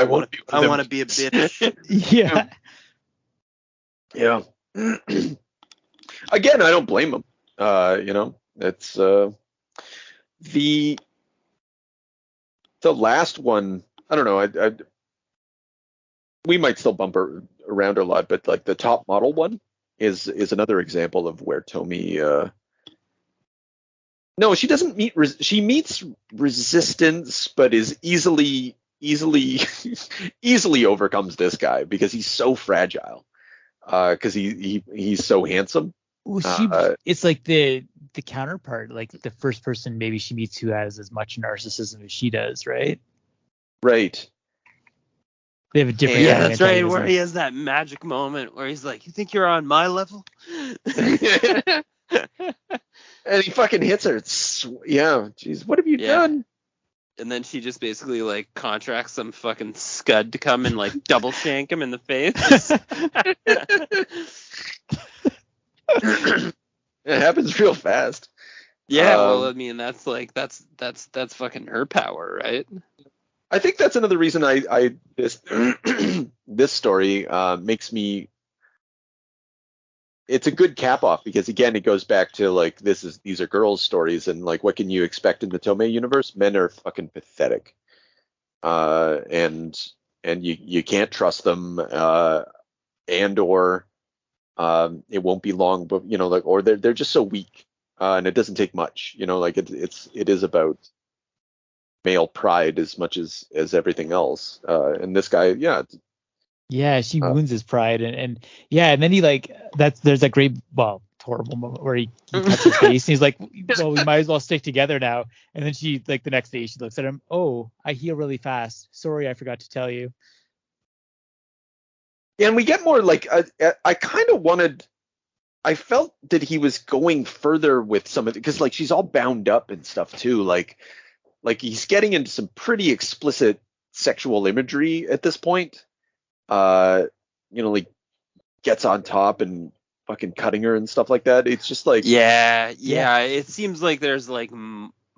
want to be a bitch. Yeah. Again, I don't blame them. It's the last one. I don't know. We might still bump around a lot, but like the top model one is another example of where Tomie. No, she doesn't meet. She meets resistance, but is easily overcomes this guy because he's so fragile. Because he's so handsome. It's like the counterpart, like the first person maybe she meets who has as much narcissism as she does, right? Right. They have a different. That's right. Where he has that magic moment where he's like, "You think you're on my level?" And he fucking hits her. Jeez, what have you done? And then she just basically like contracts some fucking scud to come and like double shank him in the face. It happens real fast. Yeah, well, I mean, that's fucking her power, right? I think that's another reason this story makes me. It's a good cap off because again, it goes back to like these are girls' stories, and like what can you expect in the Tomie universe? Men are fucking pathetic, and you can't trust them, and or it won't be long, but or they're just so weak, and it doesn't take much, like it is about male pride as much as everything else, and this guy, she wounds his pride, and then he like there's that great horrible moment where he cuts his face and he's like, well, we might as well stick together now, and then she like the next day she looks at him, oh, I heal really fast, sorry I forgot to tell you. Yeah, and we get more like I kind of wanted I felt that he was going further with some of it, because like she's all bound up and stuff too. Like he's getting into some pretty explicit sexual imagery at this point. Like gets on top and fucking cutting her and stuff like that. It's just like yeah. It seems like there's like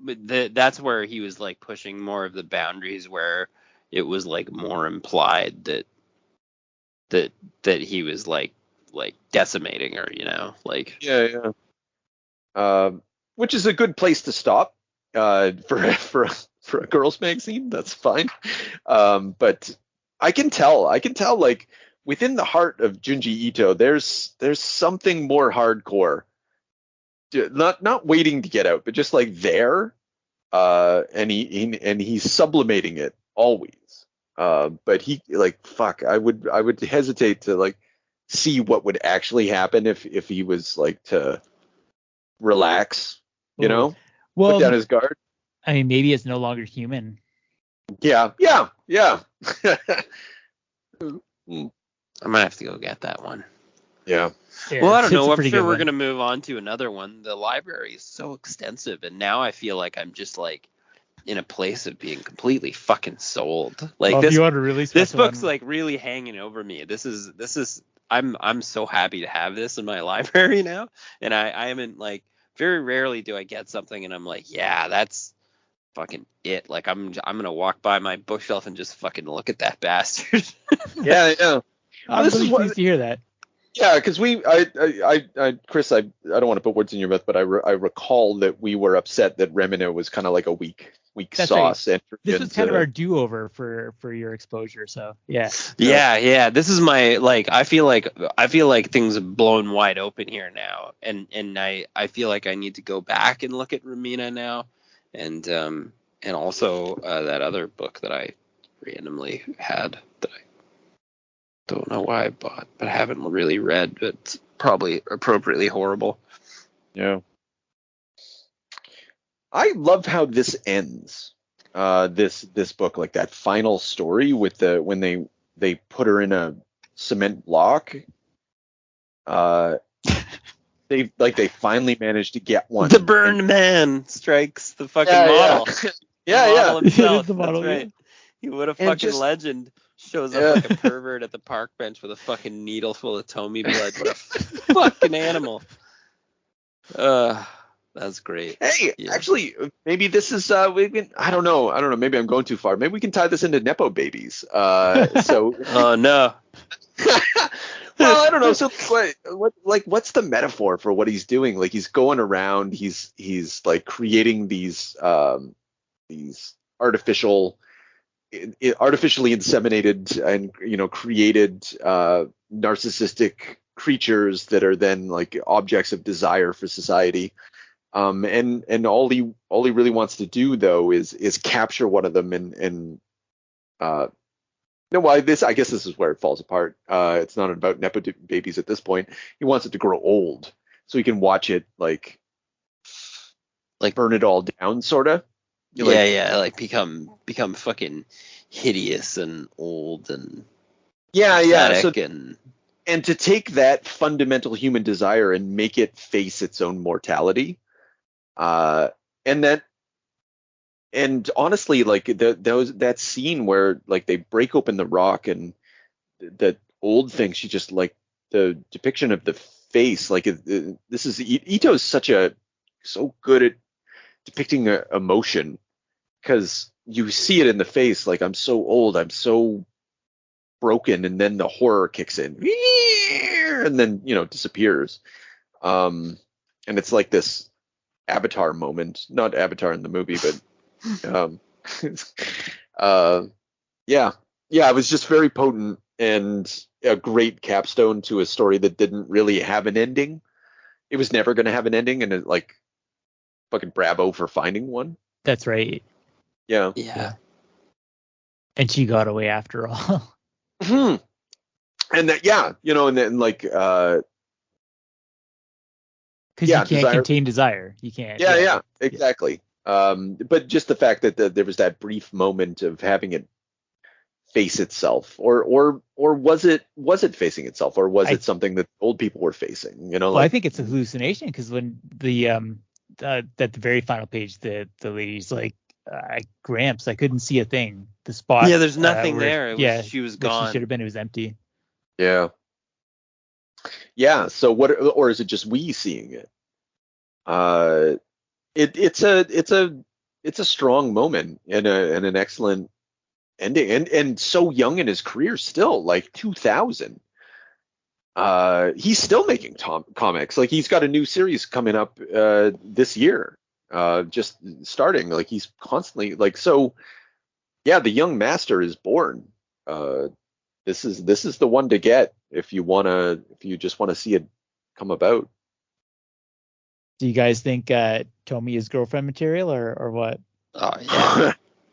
that's where he was like pushing more of the boundaries, where it was like more implied that he was like decimating her, like which is a good place to stop for a girls magazine. That's fine. But I can tell like within the heart of Junji Ito, there's something more hardcore, not waiting to get out, but just like there, and he's sublimating it always. But he like fuck, I would hesitate to like see what would actually happen if he was like to relax, well, put down his guard. I mean, maybe it's no longer human. Yeah. I'm gonna have to go get that one. Yeah. Well, I don't know. I'm sure we're gonna move on to another one. The library is so extensive, and now I feel like I'm just like in a place of being completely fucking sold. Like this book's like really hanging over me. This is I'm so happy to have this in my library now, and I haven't like very rarely do I get something and I'm like, yeah, that's fucking it. Like I'm gonna walk by my bookshelf and just fucking look at that bastard. Yeah. I'm really pleased to hear that. Yeah, because Chris, I don't want to put words in your mouth, but I recall that we were upset that Remina was kind of like a weak That's sauce. Right. This was kind of our do-over for your exposure. So yeah. This is my I feel like things have blown wide open here now, and I feel like I need to go back and look at Remina now, and also that other book that I randomly had that I don't know why I bought, but I haven't really read, but it's probably appropriately horrible. Yeah. I love how this ends. This book, like that final story with when they put her in a cement block. They finally managed to get one. The burned man strikes the fucking model. Yeah. The model himself. The model, That's right. He would have fucking legend. Shows up like a pervert at the park bench with a fucking needle full of Tomie blood. What a fucking animal. That's great. Hey, actually, maybe this is I don't know. Maybe I'm going too far. Maybe we can tie this into Nepo babies. So. Oh no. Well, I don't know. So what's the metaphor for what he's doing? Like he's going around. He's like creating these artificially inseminated and created narcissistic creatures that are then like objects of desire for society. And all he really wants to do though is capture one of them and I guess this is where it falls apart. It's not about Nepo babies at this point. He wants it to grow old so he can watch it like burn it all down, sort of. Like become fucking hideous and old and pathetic. And to take that fundamental human desire and make it face its own mortality, and honestly, like that scene where like they break open the rock and that old thing, she just like the depiction of the face, like this is Ito's so good at depicting emotion, because you see it in the face, like I'm so old, I'm so broken, and then the horror kicks in and then disappears, and it's like this Avatar moment, not Avatar in the movie, but it was just very potent and a great capstone to a story that didn't really have an ending. It was never going to have an ending, and it like fucking bravo for finding one. That's right. Yeah. And she got away after all. And that, and then like, because you can't contain desire. You can't. Yeah, exactly. But just the fact that there was that brief moment of having it face itself, or was it facing itself, or was it something that old people were facing? Well, I think it's a hallucination, because when the at the very final page, the lady's like, Gramps, I couldn't see a thing. The spot. Yeah, there's nothing there. She was gone. She should have been. It was empty. Yeah. Yeah. So what? Or is it just we seeing it? It's a strong moment and an excellent ending, and so young in his career still, like 2000. He's still making comics. Like, he's got a new series coming up this year, just starting. Like, he's constantly, like, so yeah, the young master is born. This is the one to get if you just want to see it come about. Do you guys think Tomie is girlfriend material, or what? Oh yeah.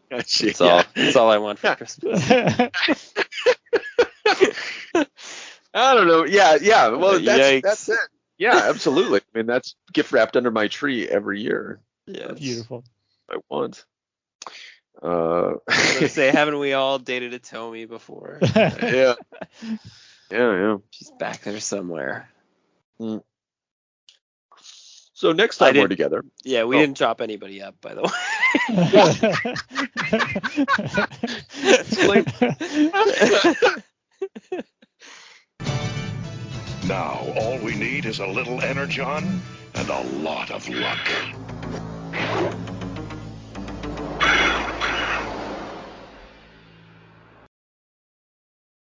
That's all I want for Christmas. I don't know. Yeah. Well, that's it. Yeah, absolutely. I mean, that's gift wrapped under my tree every year. Yeah, beautiful. I want. I was gonna say, haven't we all dated a Tomie before? Yeah. She's back there somewhere. Mm. So next time we're together. Yeah, we didn't chop anybody up, by the way. Now, all we need is a little energon and a lot of luck.